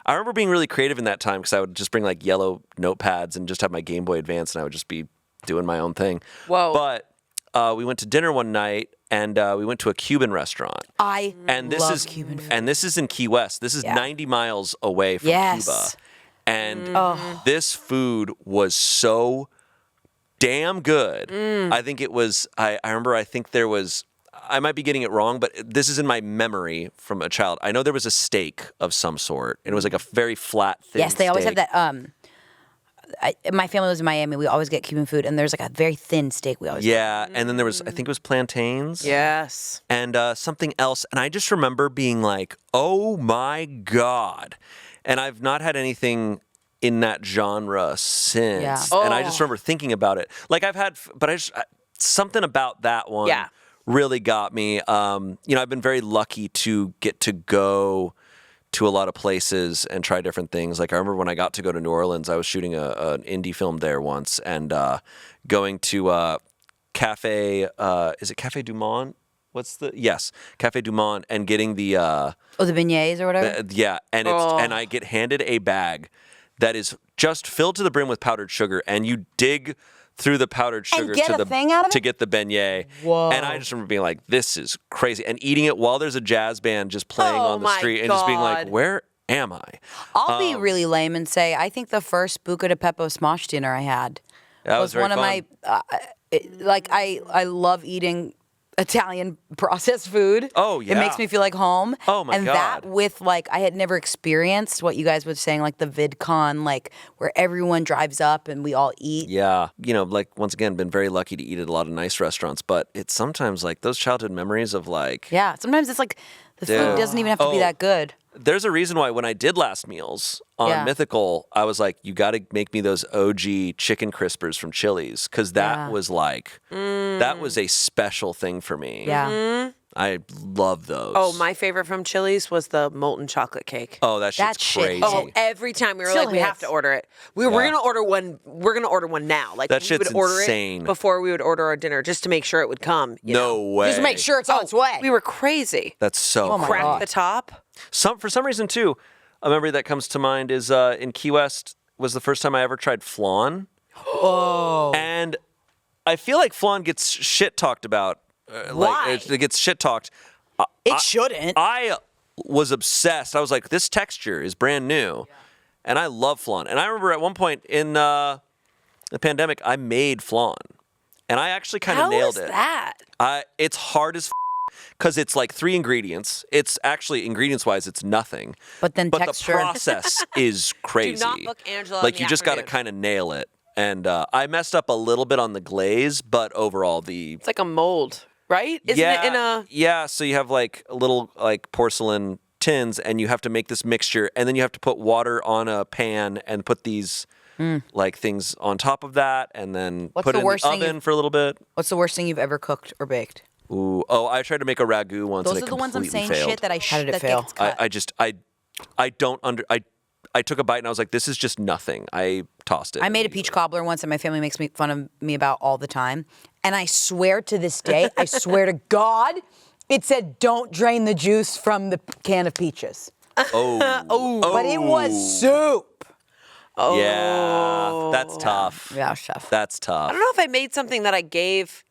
I remember being really creative in that time because I would just bring like yellow notepads and just have my Game Boy Advance and I would just be doing my own thing. Whoa. But we went to dinner one night and we went to a Cuban restaurant. Love Cuban food. And this is in Key West. This is 90 miles away from Cuba. And this food was so damn good. I think it was, I remember, I think there was, I might be getting it wrong, but this is in my memory from a child. I know there was a steak of some sort, and it was like a very flat, thin Yes, they always have steak. that. My family was in Miami. We always get Cuban food, and there's like a very thin steak we always Yeah, and then there was, I think it was plantains. Yes. And something else. And I just remember being like, oh my God. And I've not had anything in that genre since. Yeah. And I just remember thinking about it. Like I've had, but something about that one really got me. I've been very lucky to get to go to a lot of places and try different things. Like I remember when I got to go to New Orleans, I was shooting an indie film there once and going to Cafe, is it Cafe Du Monde? Cafe Du Monde, and getting the the beignets or whatever. And I get handed a bag that is just filled to the brim with powdered sugar, and you dig through the powdered sugar to get the beignet. Whoa. And I just remember being like, this is crazy. And eating it while there's a jazz band just playing on the street and just being like, where am I? I'll be really lame and say I think the first Buca de Beppo Smosh dinner I had was very one of fun. my I love eating Italian processed food. Oh, yeah. It makes me feel like home. Oh, my and God. that with like I had never experienced what you guys were saying, like the VidCon, like where everyone drives up and we all eat. Yeah. Like once again, been very lucky to eat at a lot of nice restaurants, but it's sometimes like those childhood memories of like. Yeah. Sometimes it's like The food doesn't even have to be that good. There's a reason why when I did last meals on Yeah. Mythical, I was like, you got to make me those OG chicken crispers from Chili's because that was like, that was a special thing for me. Yeah. I love those. Oh, my favorite from Chili's was the molten chocolate cake. Oh, that shit's That shit crazy. hits. Oh, every time we were Still like, we have hits. to order it. We're gonna order one. We're gonna order one now. Like That we shit's would order insane. it before we would order our dinner, just to make sure it would come. You No know? way. Just make sure it's on its way. We were crazy. That's so Oh my cool. Crack God. the top. For some reason, too, a memory that comes to mind is in Key West was the first time I ever tried flan. Oh. And I feel like flan gets shit talked about. Why? Like, it gets shit talked. It shouldn't. I was obsessed. I was like, this texture is brand new. And I love flan. And I remember at one point in the pandemic, I made flan. And I actually kind of How nailed is it. that? It's hard as because it's like 3 ingredients. It's actually, ingredients-wise, it's nothing. But then But texture. the process is crazy. not book Angela Like, in the you just got to afternoon. kind of nail it. And I messed up a little bit on the glaze, but overall, It's like a mold, right? Isn't yeah, it in a? Yeah, so you have like little like porcelain tins and you have to make this mixture and then you have to put water on a pan and put these like things on top of that and then What's put the it in worst the thing oven for a little bit. What's the worst thing you've ever cooked or baked? Ooh, oh, I tried to make a ragu once Those and are it the ones I'm completely saying failed. shit that I How did it that fail? gets cut. I don't I took a bite and I was like, this is just nothing. I tossed it. I made a peach cobbler once and my family makes fun of me about all the time. And I swear to this day, I swear to God, it said don't drain the juice from the can of peaches. Oh. But it was soup. Yeah, that's tough. Yeah, chef. That's tough. I don't know if I made something that I gave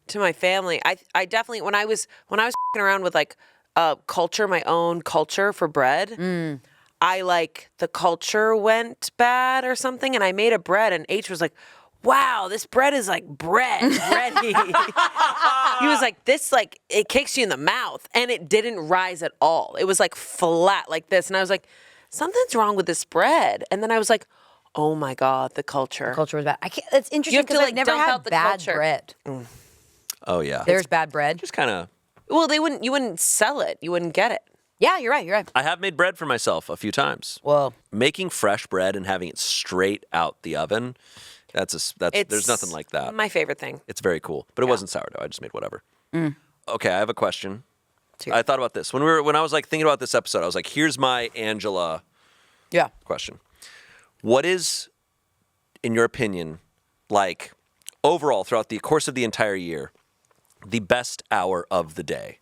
to my family. I definitely when I was f***ing around with like culture, my own culture for bread. I like the culture went bad or something, and I made a bread, and H was like, "Wow, this bread is like bready." He was like, "This like it kicks you in the mouth," and it didn't rise at all. It was like flat like this, and I was like, "Something's wrong with this bread." And then I was like, "Oh my God, the culture." Culture was bad. I can't. It's interesting have to, because I've like, never dump had out the bad culture. bread. Oh yeah. There's bad bread. just kind of. Well, you wouldn't sell it. You wouldn't get it. Yeah, you're right. You're right. I have made bread for myself a few times. Well, Making fresh bread and having it straight out the oven, there's nothing like that. My favorite thing. It's very cool, but it wasn't sourdough. I just made whatever. Okay, I have a question. I thought about this when I was like thinking about this episode. I was like, here's my Angela yeah. question. What is, in your opinion, like overall throughout the course of the entire year, the best hour of the day?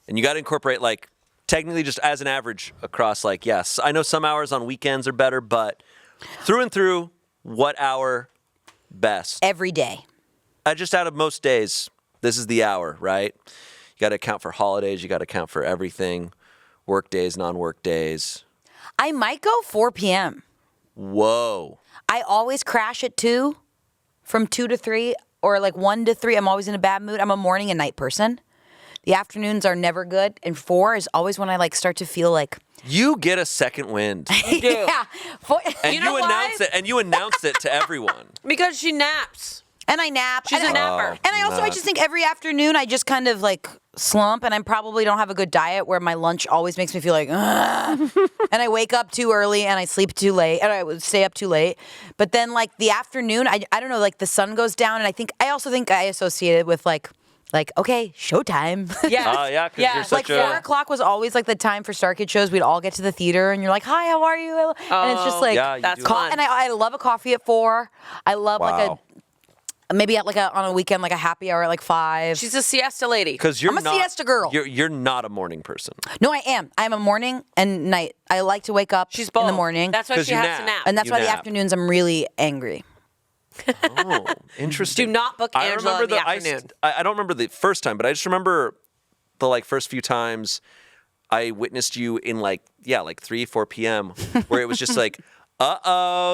And you got to incorporate like technically just as an average across like, yes, I know some hours on weekends are better, but through and through, what hour best? Every day. Just out of most days, this is the hour, right? You got to account for holidays. You got to account for everything. Work days, non-work days. I might go 4 p.m. Whoa. I always crash at 2, from 2 to 3, or like 1 to 3. I'm always in a bad mood. I'm a morning and night person. The afternoons are never good, and 4 is always when I like start to feel like. You get a second wind. Yeah. And You know you announce it to everyone. Because she naps. And I nap. She's and a napper. And I just think every afternoon I just kind of like slump, and I probably don't have a good diet where my lunch always makes me feel like, ugh. And I wake up too early and I sleep too late, and I would stay up too late. But then like the afternoon, I don't know, like the sun goes down, and I also think I associate it with like, okay, showtime. Yeah. Yeah, because Yeah. you're such Like 4 o'clock was always like the time for Star Kid shows. We'd all get to the theater, and you're like, "Hi, how are you?" And it's just like, yeah, you that's do. fun. and I love a coffee at 4. I love Wow. maybe at on a weekend like a happy hour at like 5. She's a siesta lady. Because I'm a siesta girl. You're not a morning person. No, I am. I'm a morning and night. I like to wake up She's in both. the morning. That's why 'Cause she you has to nap. nap. and that's you why the nap. afternoons I'm really angry. Oh, interesting. Do not book Angela in the afternoon. I don't remember the first time, but I just remember the like first few times I witnessed you in like 3, 4 p.m. where it was just like,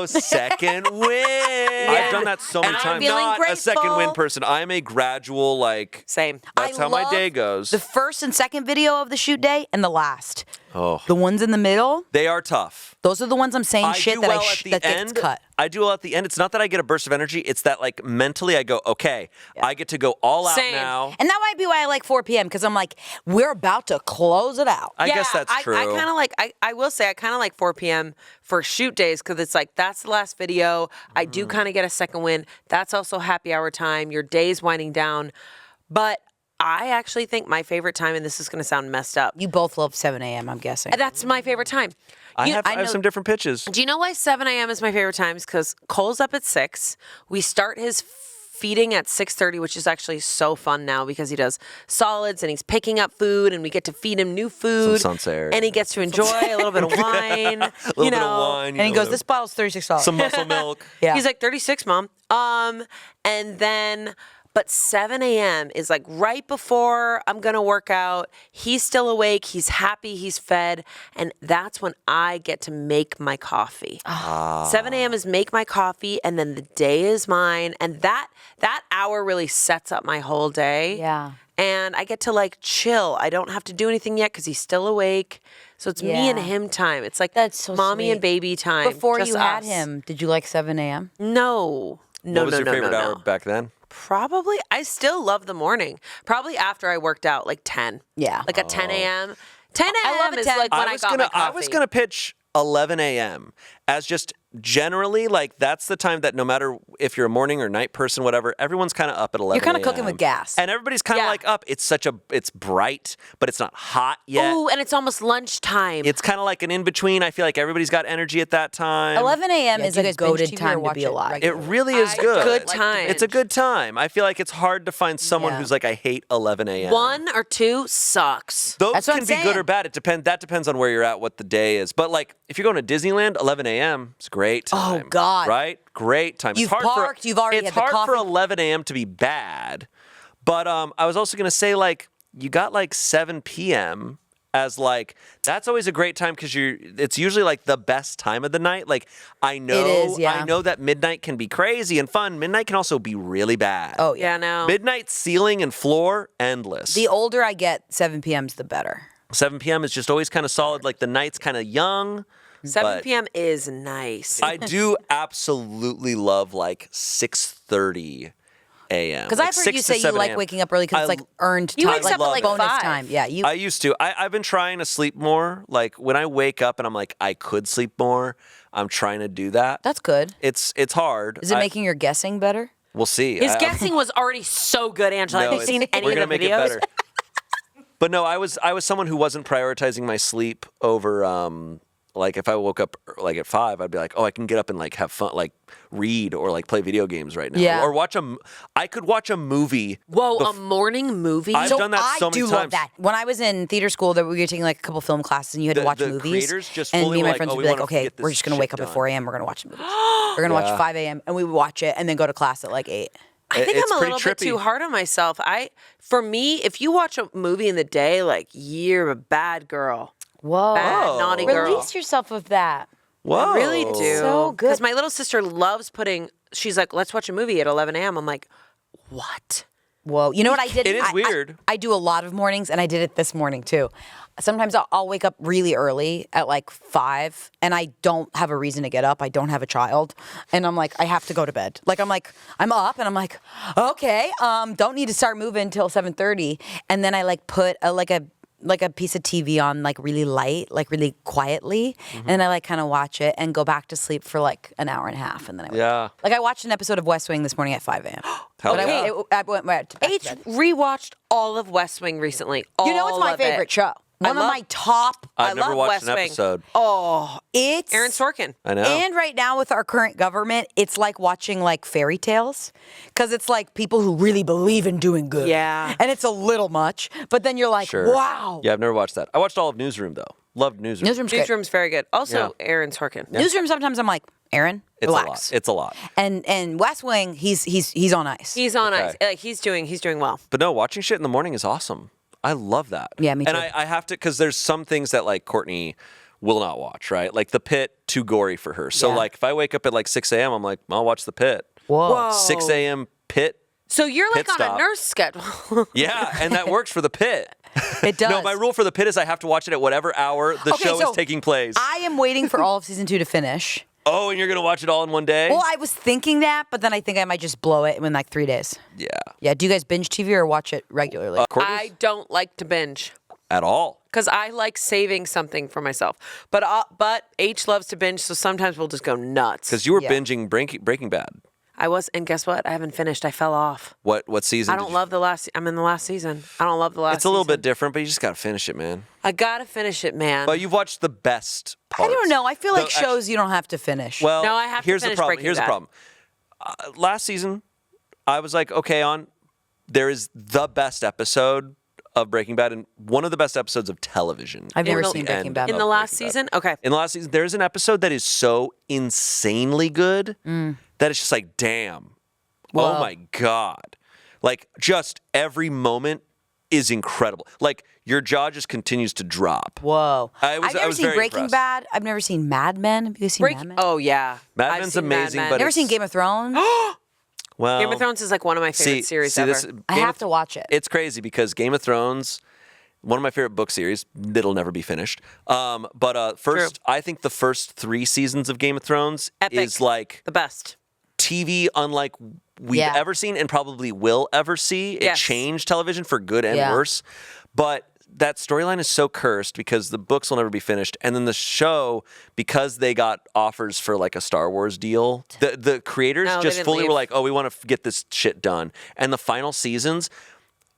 second win. I've done that so many And I'm times. feeling Not a second grateful. win person. I'm a gradual like. Same. That's how my day goes. The first and second video of the shoot day and the last. Oh. The ones in the middle, They are tough. those are the ones I'm saying I shit do that well I at the that end. gets cut. I do well at the end. It's not that I get a burst of energy. It's that like mentally I go, okay, I get to go all out Same. now. And that might be why I like 4 p.m. because I'm like, we're about to close it out. I guess that's true. I kind of like, I will say, I kind of like 4 p.m. for shoot days because it's like, that's the last video. I do kind of get a second win. That's also happy hour time. Your day's winding down. But I actually think my favorite time, and this is going to sound messed up. You both love 7 a.m., I'm guessing. That's my favorite time. I have some different pitches. Do you know why 7 a.m. is my favorite time? Because Cole's up at 6. We start his feeding at 6:30, which is actually so fun now because he does solids and he's picking up food and we get to feed him new food. Some Sancerre. And he gets to enjoy a little bit of wine. A little bit of wine. And he goes, this bottle's $36. Some muscle milk. Yeah. He's like, 36, Mom. And then, but 7 a.m. is like right before I'm going to work out. He's still awake. He's happy. He's fed. And that's when I get to make my coffee. 7 a.m. is make my coffee. And then the day is mine. And that hour really sets up my whole day. Yeah. And I get to like chill. I don't have to do anything yet because he's still awake. So it's me and Yeah. him time. It's like That's so mommy sweet. and baby time. Before just you had us. him, did you like 7 a.m.? No. What was your favorite hour back then? Probably. I still love the morning. Probably after I worked out, like 10. Yeah. Like at 10 a.m. 10 a.m. I love a is 10. like when I got my coffee. I was gonna pitch 11 a.m. as just generally like that's the time that no matter if you're a morning or night person, whatever, everyone's kind of up at 11. You're kind of cooking with gas. and everybody's kind of Yeah. like up. It's bright, but it's not hot yet. Ooh, and it's almost lunchtime. It's kind of like an in between. I feel like everybody's got energy at that time. 11 a.m. Yeah, is do you a guys binge goated TV or time to watch be it alive. It really is good. Good time. It's a good time. I feel like it's hard to find someone Yeah. who's like, I hate 11 a.m. 1 or 2 sucks. Those That's what can I'm be good saying. or bad. That depends on where you're at, what the day is. But like, if you're going to Disneyland, 11 a.m. is a great time. Oh, God. Right? Great time. You've parked, you've already it's had the hard for coffee. 11 a.m. to be bad. But I was also going to say like, you got like 7 p.m. as like, that's always a great time because it's usually like the best time of the night. Like I know, is, yeah. I know that midnight can be crazy and fun. Midnight can also be really bad. Oh, Yeah, yeah. no. Midnight ceiling and floor, endless. The older I get, 7 p.m.'s the better. 7 p.m. is just always kind of solid. Like the night's kind of young. 7 but p.m. is nice. I do absolutely love like 6:30 a.m. Because like I've heard 6 you to say you 7 like a.m. waking up early because it's like earned time. He wakes up at, like, bonus 5. time. Yeah, you. I used to. I've been trying to sleep more. Like when I wake up and I'm like, I could sleep more. I'm trying to do that. That's good. It's hard. Is it making your guessing better? We'll see. His guessing was already so good, Angela. No, Have you seen it's- any we're of gonna the make videos? it better. But no, I was someone who wasn't prioritizing my sleep over like if I woke up like at 5, I'd be like, oh, I can get up and like have fun, like read or like play video games right now, Yeah. or I could watch a movie. Whoa, a morning movie? I've done that so I many do times. love that. When I was in theater school, that we were taking like a couple film classes, and you had to watch The movies. creators just and fully me and my like, friends oh, would we be like, wanna okay, get this we're just gonna wake up shit at 4 done. a.m. We're gonna watch movies. We're gonna watch 5 a.m. and we would watch it and then go to class at like 8. I think It's I'm a pretty little bit trippy. too hard on myself. For me, if you watch a movie in the day, like you're a bad girl. Whoa. Bad, naughty girl. Release yourself of that. Whoa, I really do. So good. Because my little sister loves she's like, let's watch a movie at 11 a.m. I'm like, what? Whoa. You know what I did? It is weird. I do a lot of mornings, and I did it this morning too. Sometimes I'll wake up really early at like 5, and I don't have a reason to get up. I don't have a child, and I'm like, I have to go to bed. Like I'm up, and I'm like, okay, don't need to start moving until 7:30, and then I like put a piece of TV on like really light, like really quietly, and then I like kind of watch it and go back to sleep for like an hour and a half, and then I wake up. Yeah. Like I watched an episode of West Wing this morning at 5 a.m. Hell But yeah. I went right to H bed. rewatched all of West Wing recently. You know, it's my favorite show. One of my top. I've never love watched West an Wing. episode. Oh, It's Aaron Sorkin. I know. And right now with our current government, it's like watching like fairy tales because it's like people who really believe in doing good. Yeah. And it's a little much, but then you're like, Sure. wow. Yeah, I've never watched that. I watched all of Newsroom though. Loved Newsroom. Newsroom's great. Newsroom's very good. Also, Aaron Sorkin. Newsroom, sometimes I'm like, Aaron, It's relax. a lot. It's a lot. And West Wing, he's on ice. He's on Okay. ice. Like he's doing well. But no, watching shit in the morning is awesome. I love that. Yeah, me And too. I have to, because there's some things that like Courtney will not watch, right? Like The Pit, too gory for her. So Yeah. like if I wake up at like 6 a.m., I'm like, I'll watch The Pit. Whoa. 6 a.m. Pit. So you're like Pit on stop. a nurse schedule. Yeah, and that works for The Pit. It does. No, my rule for the pit is I have to watch it at whatever hour the show is taking place. I am waiting for all of season 2 to finish. Oh, and you're going to watch it all in one day? Well, I was thinking that, but then I think I might just blow it in like 3 days. Yeah. Yeah. Do you guys binge TV or watch it regularly? Courtney? I don't like to binge. At all. Because I like saving something for myself. But H loves to binge, so sometimes we'll just go nuts. Because you were binging Breaking Bad. I was, and guess what? I haven't finished. I fell off. What season? I don't love the last. I'm in the last season. I don't love the last. It's a little bit different, but you just got to finish it, man. I gotta finish it, man. But you've watched the best parts. I don't know. I feel like shows you don't have to finish. Well, No, I have to here's finish the problem. Breaking Here's Bad. the problem. Last season, I was like, okay, there is the best episode of Breaking Bad and one of the best episodes of television. I've never the- seen Breaking Bad. in the last season, okay. In the last season, there's an episode that is so insanely good that it's just like, damn. Whoa. Oh my God. Like, just every moment is incredible. Like, your jaw just continues to drop. Whoa. I I've never was seen very Breaking impressed. Bad. I've never seen Mad Men. Have you guys seen Mad Men? Oh yeah, Mad I've Men's seen amazing, Mad but Men. Never seen Game of Thrones? Well, Game of Thrones is like one of my favorite series ever. I have to watch it. It's crazy because Game of Thrones, one of my favorite book series, that'll never be finished. But first, I think the first 3 seasons of Game of Thrones Epic. is like The best. TV unlike we've Yeah. ever seen and probably will ever see. It Yes. changed television for good and Yeah. worse. But that storyline is so cursed because the books will never be finished. And then the show, because they got offers for like a Star Wars deal, the creators No, they just didn't fully leave. were like, oh, we want to get this shit done. And the final seasons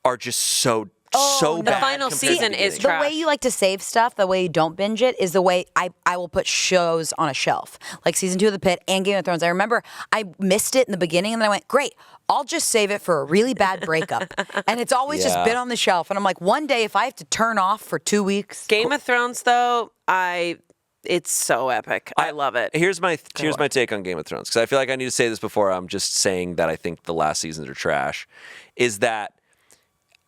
are just so no. bad. The final compared to season the is beginning. The trash. way you like to save stuff, the way you don't binge it, is the way I will put shows on a shelf. Like season 2 of The Pit and Game of Thrones. I remember I missed it in the beginning and then I went, great, I'll just save it for a really bad breakup. And it's always just Yeah. been on the shelf. And I'm like, one day if I have to turn off for 2 weeks. Game of Thrones, though, it's so epic. I love it. Here's my take on Game of Thrones, because I feel like I need to say this before I'm just saying that I think the last seasons are trash, is that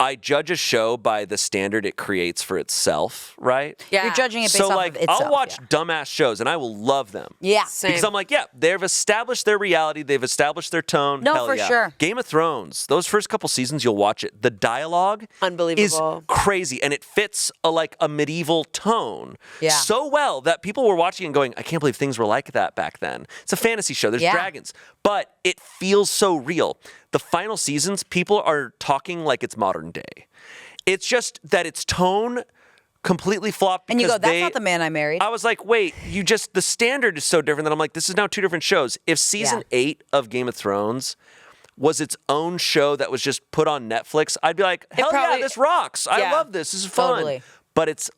I judge a show by the standard it creates for itself, right? Yeah. You're judging it based So off like, of itself. I'll watch yeah. dumbass shows and I will love them. Yeah. Same. Because I'm like, yeah, they've established their reality, they've established their tone. No, Hell for yeah. sure. Game of Thrones, those first couple seasons, you'll watch it. The dialogue Unbelievable. is crazy, and it fits a medieval tone Yeah. so well that people were watching and going, I can't believe things were like that back then. It's a fantasy show. There's Yeah. dragons, but it feels so real. The final seasons, people are talking like it's modern day. It's just that its tone completely flopped because And you go, that's not the man I married. I was like, wait, the standard is so different that I'm like, this is now 2 different shows. If season 8 of Game of Thrones was its own show that was just put on Netflix, I'd be like, hell yeah, probably- this rocks. I Yeah. love this. This is fun. Totally. But it's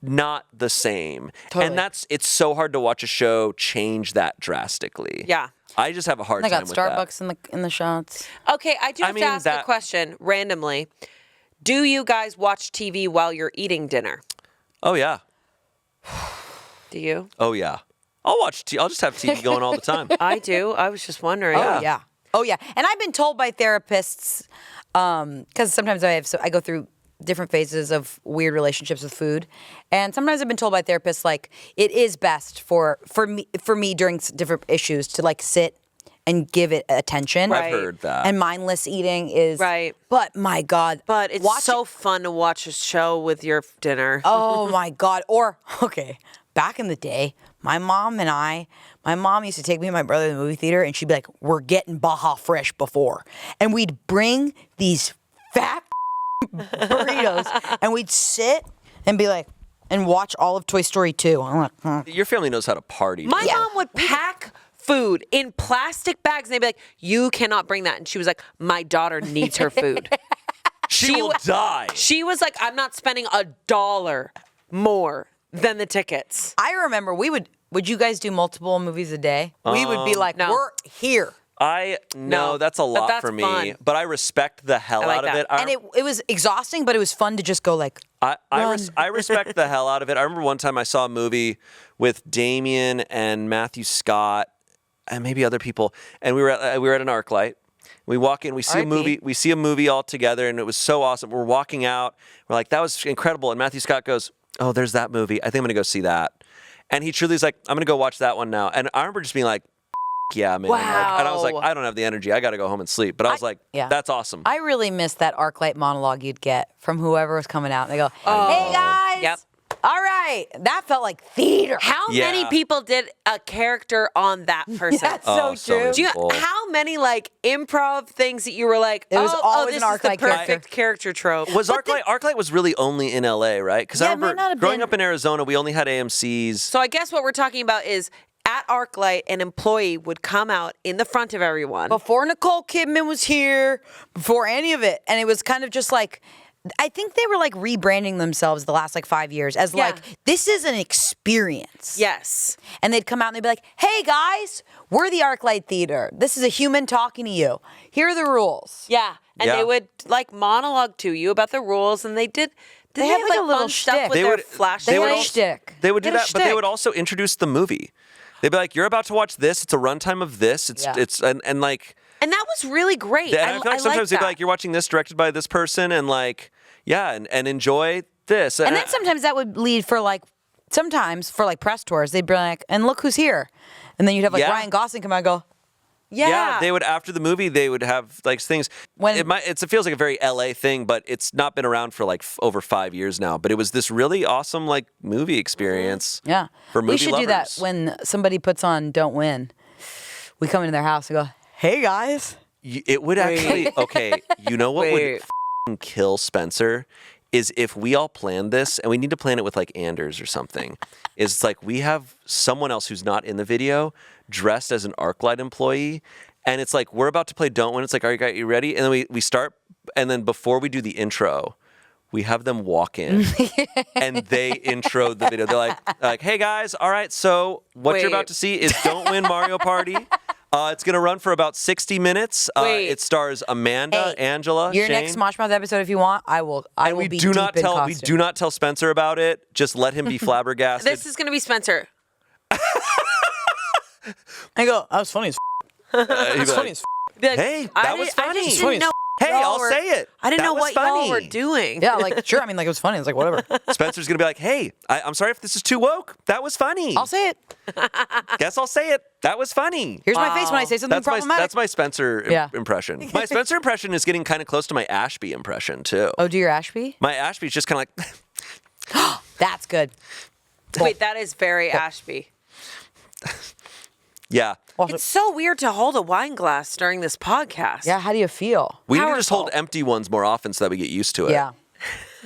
not the same. Totally. And it's so hard to watch a show change that drastically. Yeah. I just have a hard I time got with that. Starbucks in the shots. Okay, I do have mean, to ask a question randomly. Do you guys watch TV while you're eating dinner? Oh, yeah. Do you? Oh, yeah. I'll just have TV going all the time. I do. I was just wondering. Oh yeah. Oh yeah. And I've been told by therapists, because sometimes I go through different phases of weird relationships with food, and sometimes I've been told by therapists like it is best for me during different issues to like sit and give it attention. Right. I've heard that. And mindless eating is Right. But my God. But it's so fun to watch a show with your dinner. Oh my God. Or, okay, back in the day, my mom used to take me and my brother to the movie theater and she'd be like, we're getting Baja Fresh before. And we'd bring these fat burritos and we'd sit and be like, and watch all of Toy Story 2. I'm like, Your family knows how to party. My Yeah. mom would pack food in plastic bags and they'd be like, you cannot bring that. And she was like, my daughter needs her food. She will die. She was like, I'm not spending $1 more than the tickets. I remember would you guys do multiple movies a day? We would be like, No. we're here. No, that's a but lot that's for me. fun. But I respect the hell I like out of that. it. And it was exhausting, but it was fun to just go like, I respect the hell out of it. I remember one time I saw a movie with Damien and Matthew Scott and maybe other people, and we were at an ArcLight. We walk in, we see a movie all together, and it was so awesome. We're walking out, we're like, that was incredible. And Matthew Scott goes, oh, there's that movie. I think I'm gonna go see that. And he truly is like, I'm gonna go watch that one now. And I remember just being like, yeah, man. Like, and I was like, I don't have the energy. I got to go home and sleep. But I was like, that's awesome. I really missed that ArcLight monologue you'd get from whoever was coming out. And they go, hey, guys. Yep. All right. That felt like theater. How many people did a character on that person? That's so true. How many like improv things that you were like, it was always this an is the ArcLight perfect character trope? Was ArcLight was really only in LA, right? Because I remember growing up in Arizona, we only had AMCs. So I guess what we're talking about is at ArcLight, an employee would come out in the front of everyone. Before Nicole Kidman was here, before any of it. And it was kind of just like, I think they were like rebranding themselves the last like 5 years as like, this is an experience. Yes. And they'd come out and they'd be like, hey guys, we're the ArcLight Theater. This is a human talking to you. Here are the rules. Yeah. And they would like monologue to you about the rules, and they did. They had like a little stuff with their flash. They would shtick. They would do that, but they would also introduce the movie. They'd be like, you're about to watch this. It's a runtime of this. It's like. And that was really great. And I feel like sometimes they'd be like, you're watching this directed by this person, and like, and enjoy this. And then sometimes that would lead for like, sometimes for like press tours, they'd be like, and look who's here. And then you'd have like Ryan Gosling come out and go, they would, after the movie, they would have like things. It feels like a very LA thing, but it's not been around for like over 5 years now. But it was this really awesome like movie experience. Yeah. For movie we should lovers. do that when somebody puts on Don't Win. We come into their house and go, hey guys. It would actually, you know what would f***ing kill Spencer? Is if we all planned this, and we need to plan it with like Anders or something, is like we have someone else who's not in the video dressed as an ArcLight employee, and it's like we're about to play Don't Win. It's like, are you ready? And then we start, and then before we do the intro, we have them walk in, and they intro the video. They're like, hey guys, all right, so what you're about to see is Don't Win Mario Party. It's going to run for about 60 minutes. It stars Amanda, Angela, your Shayne. next Smosh Mouth episode, if you want, I will be deep in costume. We do not tell Spencer about it. Just let him be flabbergasted. This is going to be Spencer. I go, that was funny as That's funny as hey, that was funny. I just didn't know hey, I'll say it. I didn't know what y'all were doing. Yeah, like, sure. I mean, like, it was funny. It's like, whatever. Spencer's going to be like, hey, I'm sorry if this is too woke. That was funny. I'll say it. Guess I'll say it. That was funny. Here's my face when I say something problematic. That's my Spencer impression. My Spencer impression is getting kind of close to my Ashby impression, too. Oh, do your Ashby? My Ashby's just kind of like... That's good. Wait, that is very Ashby. Yeah. It's so weird to hold a wine glass during this podcast. Yeah, how do you feel? We need to just hold empty ones more often so that we get used to it. Yeah.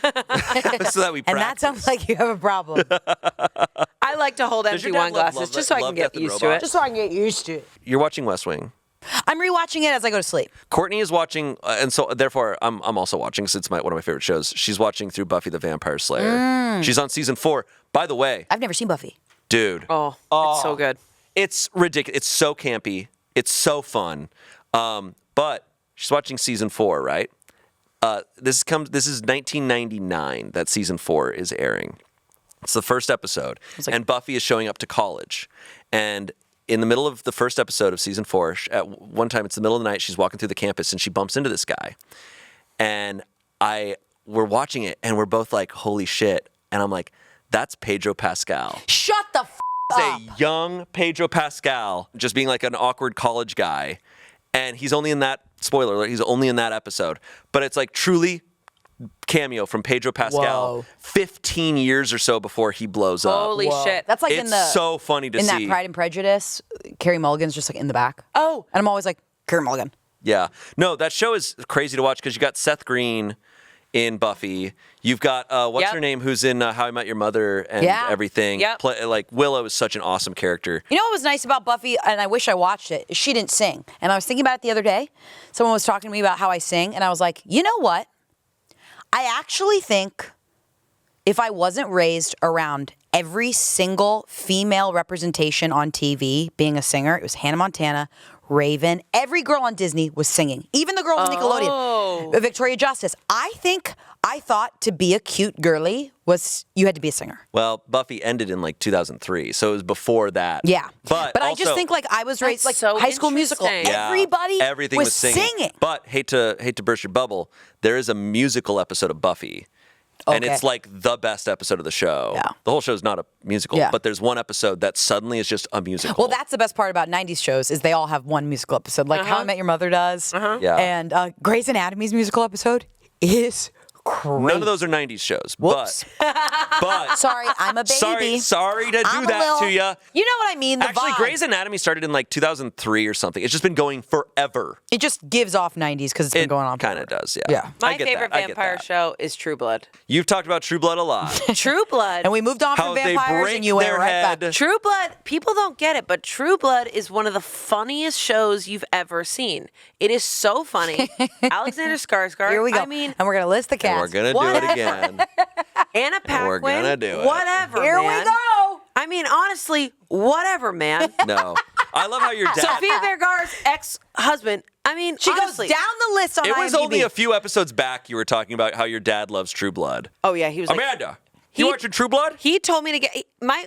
So that we practice. And that sounds like you have a problem. I like to hold empty wine glasses just so I can get used to it. Just so I can get used to it. You're watching West Wing. I'm rewatching it as I go to sleep. Courtney is watching, and so therefore I'm also watching because it's one of my favorite shows. She's watching through Buffy the Vampire Slayer. She's on season 4. By the way, I've never seen Buffy. Dude. Oh, it's so good. It's ridiculous. It's so campy. It's so fun. But she's watching season 4, right? This is 1999 that season 4 is airing. It's the first episode, and Buffy is showing up to college. And in the middle of the first episode of season 4, at one time, it's the middle of the night, she's walking through the campus, and she bumps into this guy. And we're watching it, and we're both like, holy shit. And I'm like, that's Pedro Pascal. Shut the f*** It's a young Pedro Pascal, just being like an awkward college guy. And he's only in that, spoiler alert, he's only in that episode. But it's like truly cameo from Pedro Pascal 15 years or so before he blows up. Holy shit. That's like it's so funny to see. In that Pride and Prejudice, Carey Mulligan's just like in the back. Oh. And I'm always like, Carey Mulligan. Yeah. No, that show is crazy to watch because you got Seth Green in Buffy. You've got, what's her name, who's in How I Met Your Mother and everything. Yep. Like, Willow is such an awesome character. You know what was nice about Buffy, and I wish I watched it, is she didn't sing. And I was thinking about it the other day. Someone was talking to me about how I sing, and I was like, you know what? I actually think if I wasn't raised around every single female representation on TV being a singer, it was Hannah Montana, Raven, every girl on Disney was singing. Even the girls on Nickelodeon. Victoria Justice. I thought to be a cute girly was you had to be a singer. Well, Buffy ended in like 2003, so it was before that. Yeah. But I just think like I was raised like so High School Musical. interesting. Everybody was singing. But hate to burst your bubble, there is a musical episode of Buffy. And Okay. it's like the best episode of the show. Yeah. The whole show's not a musical, Yeah. but there's one episode that suddenly is just a musical. Well, that's the best part about 90s shows is they all have one musical episode, like How I Met Your Mother does. Yeah. And Grey's Anatomy's musical episode is crazy. None of those are 90s shows. Whoops. But Sorry, I'm a baby. sorry to do I'm a that little- to you. You know what I mean? The Actually, vibe. Grey's Anatomy started in like 2003 or something. It's just been going forever. It just gives off 90s because it's been going on. Kind of does, yeah. Yeah. My I get favorite that, I get vampire that. show is True Blood. You've talked about True Blood a lot. True Blood. And we moved on How from they vampires, break and you went their right head. back. True Blood, people don't get it, but True Blood is one of the funniest shows you've ever seen. It is so funny. Alexander Skarsgård. Here we go. I mean, and we're going to list the cast. And we're going to do Whatever. it again. Anna Paquin. We're gonna do it. Whatever, Here man. we go. I mean, honestly, whatever, man. No. I love how your dad... Sofia Vergara's ex-husband. I mean, She honestly. goes down the list on It was IMDb. only a few episodes back you were talking about how your dad loves True Blood. Oh yeah, he was like, Amanda, He- you watching True Blood? he told me to get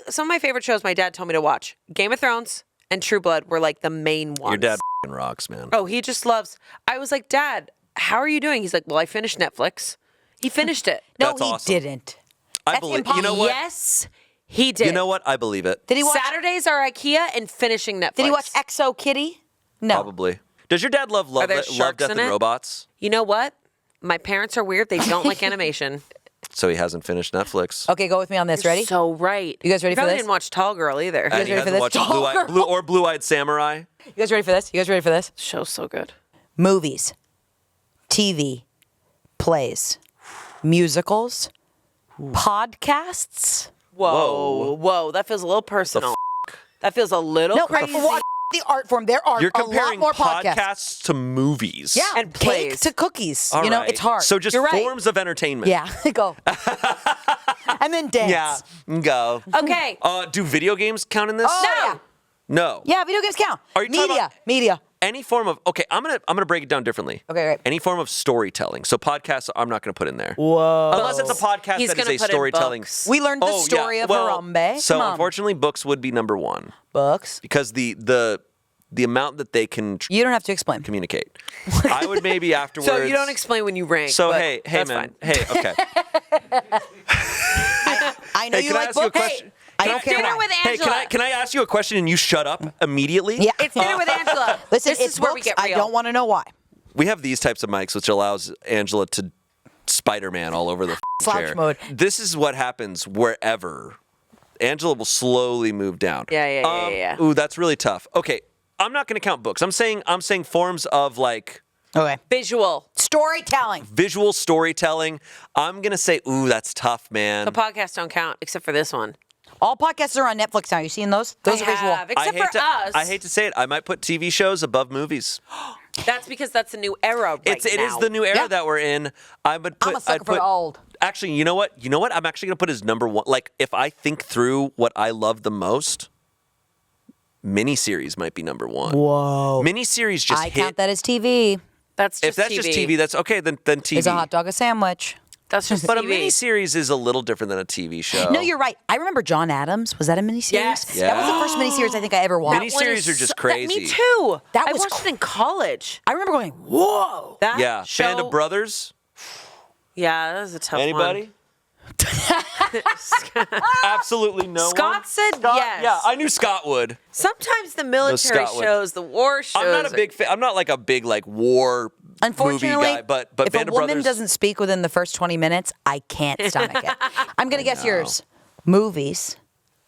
some of my favorite shows. My dad told me to watch Game of Thrones and True Blood were like the main ones. Your dad f***ing rocks, man. Oh, he just loves. I was like, Dad, how are you doing? He's like, well, I finished Netflix. He finished it. No, That's he awesome. didn't. I That's believe. impossible. You know what? Yes, he did. You know what? I believe it. Did he watch? Saturdays are IKEA and finishing Netflix. Did he watch Exo Kitty? No. Probably. Does your dad love there Love, sharks Death, in and it? Robots? You know what? My parents are weird. They don't like animation. So he hasn't finished Netflix. Okay, go with me on this. Ready? So right. You guys ready for Probably this? didn't watch Tall Girl either. And guys he ready for hasn't this? watched Blue-Eyed Samurai. You guys ready for this? You guys ready for this? Show's so good. Movies, TV, plays, musicals, podcasts. Whoa. That feels a little personal. That feels a little No, crazy. watch the art form. There are You're a lot comparing more podcasts. podcasts to movies. Yeah, And cake plays. to cookies. All you know, right. it's hard. So just You're right. forms of entertainment. Yeah, go. And then dance. Yeah. Go. Okay. Do video games count in this? Oh, No. yeah, video games count. Are you talking about- Media. Any form of I'm gonna break it down differently. Okay, right. Any form of storytelling. So podcasts, I'm not gonna put in there. Whoa. Unless it's a podcast He's that is gonna a put in storytelling. books. We learned the Oh, story yeah. of Well, Harambe. So Come on. unfortunately, books would be number one Books. because the amount that they can You don't have to explain. communicate. I would maybe afterwards. So you don't explain when you rank. So but hey that's man, fine. hey, okay. I know Hey, you can I like ask you a books. question? I Can don't care dinner why. with Hey, Angela. can I ask you a question and you shut up immediately? Yeah. It's dinner with Angela. Listen, this it's is where books. we get real. I don't want to know why. We have these types of mics, which allows Angela to Spider-Man all over the Slouch chair. mode. This is what happens wherever. Angela will slowly move down. Yeah. Ooh, that's really tough. Okay, I'm not going to count books. I'm saying forms of like Okay. Visual. Storytelling. visual storytelling. I'm going to say, ooh, that's tough, man. The podcasts don't count except for this one. All podcasts are on Netflix now. You seen those? Those I are visual. have, except for us. I hate to say it. I might put TV shows above movies. That's because that's a new era right It is now. the new era Yeah. that we're in. I would put. I'm a sucker I'd for put, the old. Actually, you know what? I'm actually gonna put as number one. Like, if I think through what I love the most, miniseries might be number one. Whoa. Miniseries just I hit. count that as TV. That's just If that's TV. just TV, that's okay. Then TV. Is a hot dog a sandwich? That's just But a TV. miniseries is a little different than a TV show. No, you're right. I remember John Adams. Was that a miniseries? Yes. That was the first miniseries I think I ever watched. Mini- One Miniseries is are just so- crazy. Me too. That I was watched it in college. I remember going, whoa. That Yeah, show, Band of Brothers. Yeah, that was a tough Anybody? Absolutely no Scott one. said Scott, yes. Yeah, I knew Scott would. Sometimes the military Scott would. shows, the war shows. I'm not a big fan. I'm not like a big like war movie Unfortunately, guy, but if Band a of woman Brothers doesn't speak within the first 20 minutes, I can't stomach it. I'm going to guess yours. Movies,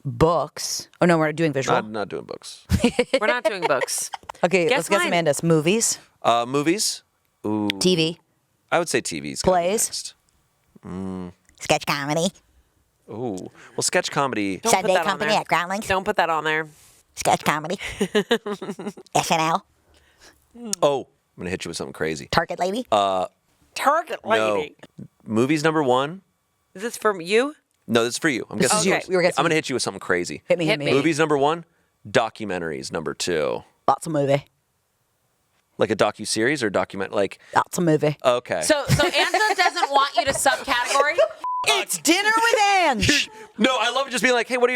books. Oh, no, we're doing visual. not doing books. We're not doing books. Okay, Guess let's guess mine. Amanda's. Movies, Movies. Ooh, TV, I would say TV's Plays. sketch comedy, Ooh, well, sketch comedy. Don't put that on there. Groundlings, Don't put that on there. sketch comedy, SNL, Oh, I'm gonna hit you with something crazy. Target Lady. Target No, lady. movies number one. Is this from you? No, this is for you. I'm This guessing. is Okay. yours. We were guessing. I'm gonna hit you with something crazy. Hit me. Hit me. Movies number one. Documentaries number two. Lots of movie. Like a docu-series or document? Like Lots of movie. okay. So Angela doesn't want you to subcategory. It's dinner with Ange. no, I love just being like, hey, what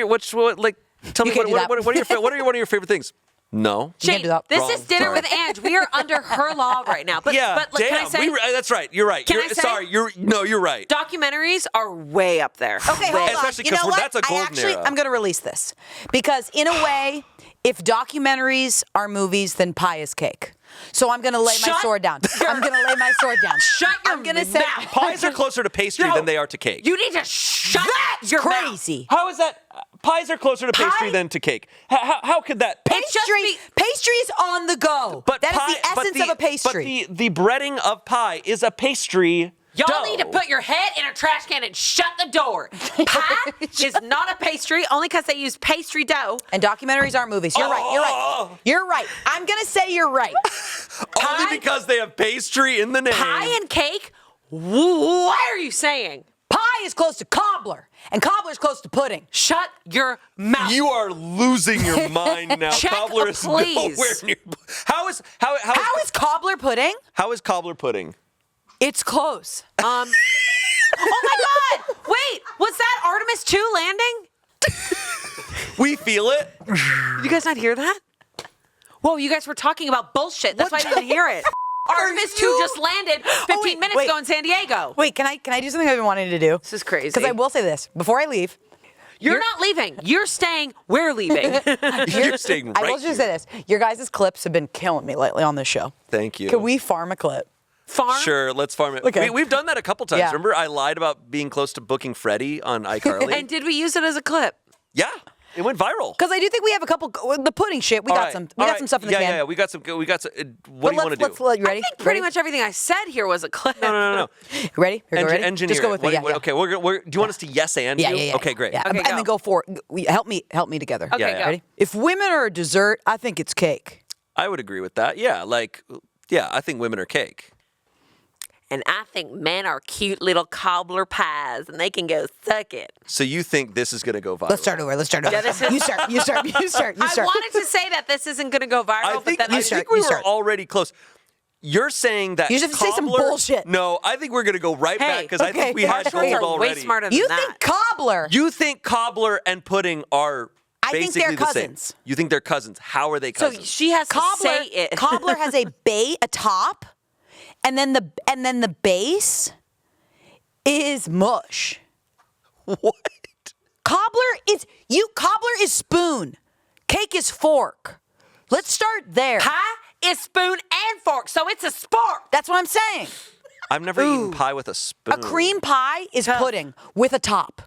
like? Tell me can't do that. what are your one of your favorite things? No. You can't Shane, do that. this Wrong. is Dinner Sorry. with Ange. We are under her law right now. But, Yeah, but can I damn. say, That's right. You're right. Can I say- Sorry. You're right. documentaries are way up there. Okay, hold on. Especially You know 'cause what? that's a golden era. I'm going to release this because, in a way, if documentaries are movies, then pie is cake. So I'm going to lay my Shut sword down. I'm going to lay my sword down. Shut your I'm gonna say mouth. Pies are closer to pastry No. than they are to cake. You need to shut That's your mouth. crazy. How is that? Pies are closer to pastry Pie? than to cake. How could that? It's just me- Pastry's on the go. But that pie, is the essence of a pastry. But the breading of pie is a pastry. Y'all dough. need to put your head in a trash can and shut the door. Pie is not a pastry, only because they use pastry dough. And documentaries aren't movies. You're right. You're right. You're right. I'm going to say you're right. Only Pie? because they have pastry in the name. Pie and cake? What are you saying? Pie is close to cobbler, and cobbler's close to pudding. Shut your mouth. You are losing your mind now. Check, Cobbler is please. nowhere near. How is Cobbler pudding? how is cobbler pudding? It's close. Oh my God! Wait, was that Artemis 2 landing? We feel it. You guys not hear that? Whoa, you guys were talking about bullshit. That's why I didn't hear it. Artemis 2 just landed 15 minutes ago in San Diego. Wait, can I do something I've been wanting to do? This is crazy. Because I will say this before I leave. You're not leaving. You're staying. We're leaving. You're staying right I will just here. say this: your guys' clips have been killing me lately on this show. Thank you. Can we farm a clip? Farm? Sure, let's farm it. Okay. We've done that a couple times. Yeah. Remember, I lied about being close to booking Freddie on iCarly. And did we use it as a clip? Yeah, it went viral. Because I do think we have a couple. The pudding shit. We All got right, some. all We got right. some stuff in the yeah, can. Yeah, we got some. What But do you want to do? You ready? I think pretty much everything I said here was a clip. No. Ready? Here we go, ready? Engineer. Just go with me. Yeah, yeah. Okay, do you want us to yes and Yeah, you? yeah, yeah. Okay, great. Yeah. Okay, and go. then go for it. Help me together. Okay, Yeah, go. Ready? If women are a dessert, I think it's cake. I would agree with that. Yeah, I think women are cake. And I think men are cute little cobbler pies, and they can go suck it. So you think this is going to go viral? Let's start over. Yeah, this is- You start. I wanted to say that this isn't going to go viral, I but think, then I I think you we were start. already close. You're saying that You just have to say some cobbler- bullshit. No, I think we're going to go right back because I okay. think we had Marshmalls gold are way already. smarter than You that. think cobbler? You think cobbler and pudding are I think basically they're the same. cousins. You think they're cousins. How are they So cousins? she has to say it. Cobbler has a top, and then the base is mush. What? Cobbler is spoon. Cake is fork. Let's start there. Pie is spoon and fork, so it's a sport. That's what I'm saying. I've never eaten pie with a spoon. A cream pie is pudding with a top.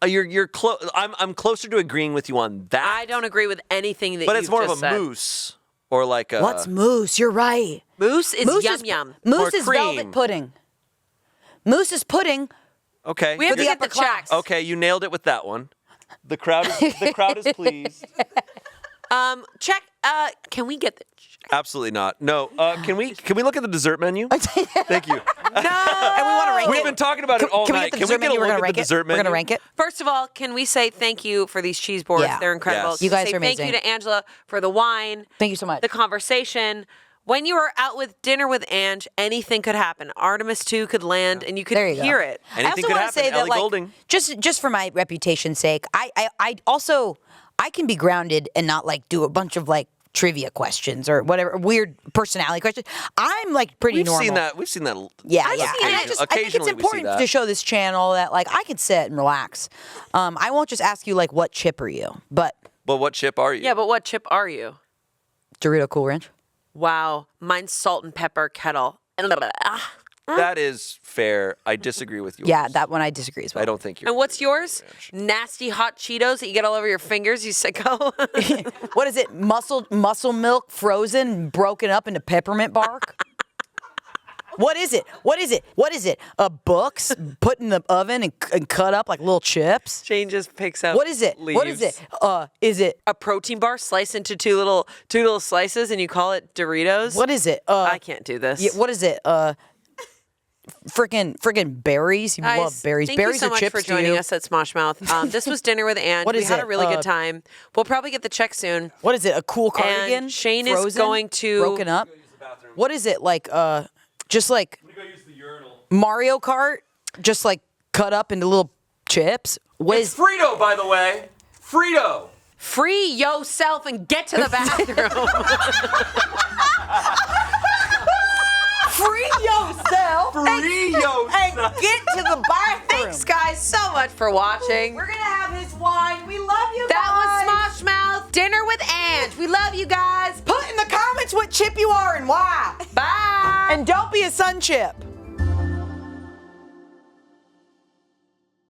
You're close. I'm closer to agreeing with you on that. I don't agree with anything that But you've it's more of just a said. mousse or like a. What's mousse? You're right. Mousse is Mousse yum is, yum. Mousse Or is cream. velvet pudding. Mousse is pudding. Okay. We have to the get the upper class. checks. Okay, you nailed it with that one. The crowd is pleased. Check. Can we get the check? Absolutely not. No. Can we look at the dessert menu? Thank you. And we want to rank We've it. been talking about it all Can we night. get the Can we dessert get a menu? We're look gonna at rank the it. dessert We're menu? gonna rank it. First of all, can we say thank you for these cheese boards? Yeah. They're incredible. Yes. You guys Say are Thank you amazing. to Angela for the wine. Thank you so much. The conversation. When you are out with dinner with Ange, anything could happen. Artemis 2 could land, and you could There you go. hear it. Anything I also could want happen. to say that, Ellie like, Goulding. just for my reputation's sake, I also I can be grounded and not like do a bunch of like trivia questions or whatever weird personality questions. I'm like pretty We've normal. seen that. We've seen that. Yeah, I've yeah. seen And it. I think it's Occasionally we see important that. to show this channel that like I can sit and relax. I won't just ask you like what chip are you, but But what chip are you? Yeah, but what chip are you? Dorito Cool Ranch. Wow, mine's salt and pepper kettle. That is fair. I disagree with you. Yeah, that one I disagree as well. I don't think you're. And what's yours? Nasty hot Cheetos that you get all over your fingers, you sicko. What is it? Muscle milk frozen, broken up into peppermint bark? What is it? What is it? What is it? Books put in the oven and cut up like little chips? Shane just picks up. What is it? What is it? Is it A protein bar sliced into two little slices, and you call it Doritos? what is it? I can't do this. Yeah, what is it? Freaking berries. You Guys, love berries. Thank Berries you so are much chips for to joining you. us at Smosh Mouth. This was Dinner with Ange. What We is had it? a really good time. We'll probably get the check soon. What is it? A cool cardigan? Shayne is Frozen? going to- broken up. What is it like? Just like I'm gonna go use the urinal. Mario Kart, just like cut up into little chips. What It's is Frito, by the way. Frito. free yourself and get to the bathroom. Free yourself. Free yourself. And get to the bathroom. Thanks, guys, so much for watching. We're going to have his wine. We love you That guys. was Smosh Mouth Dinner with Ange. We love you guys. Put in the comments what chip you are and why. Bye. And don't be a sun chip.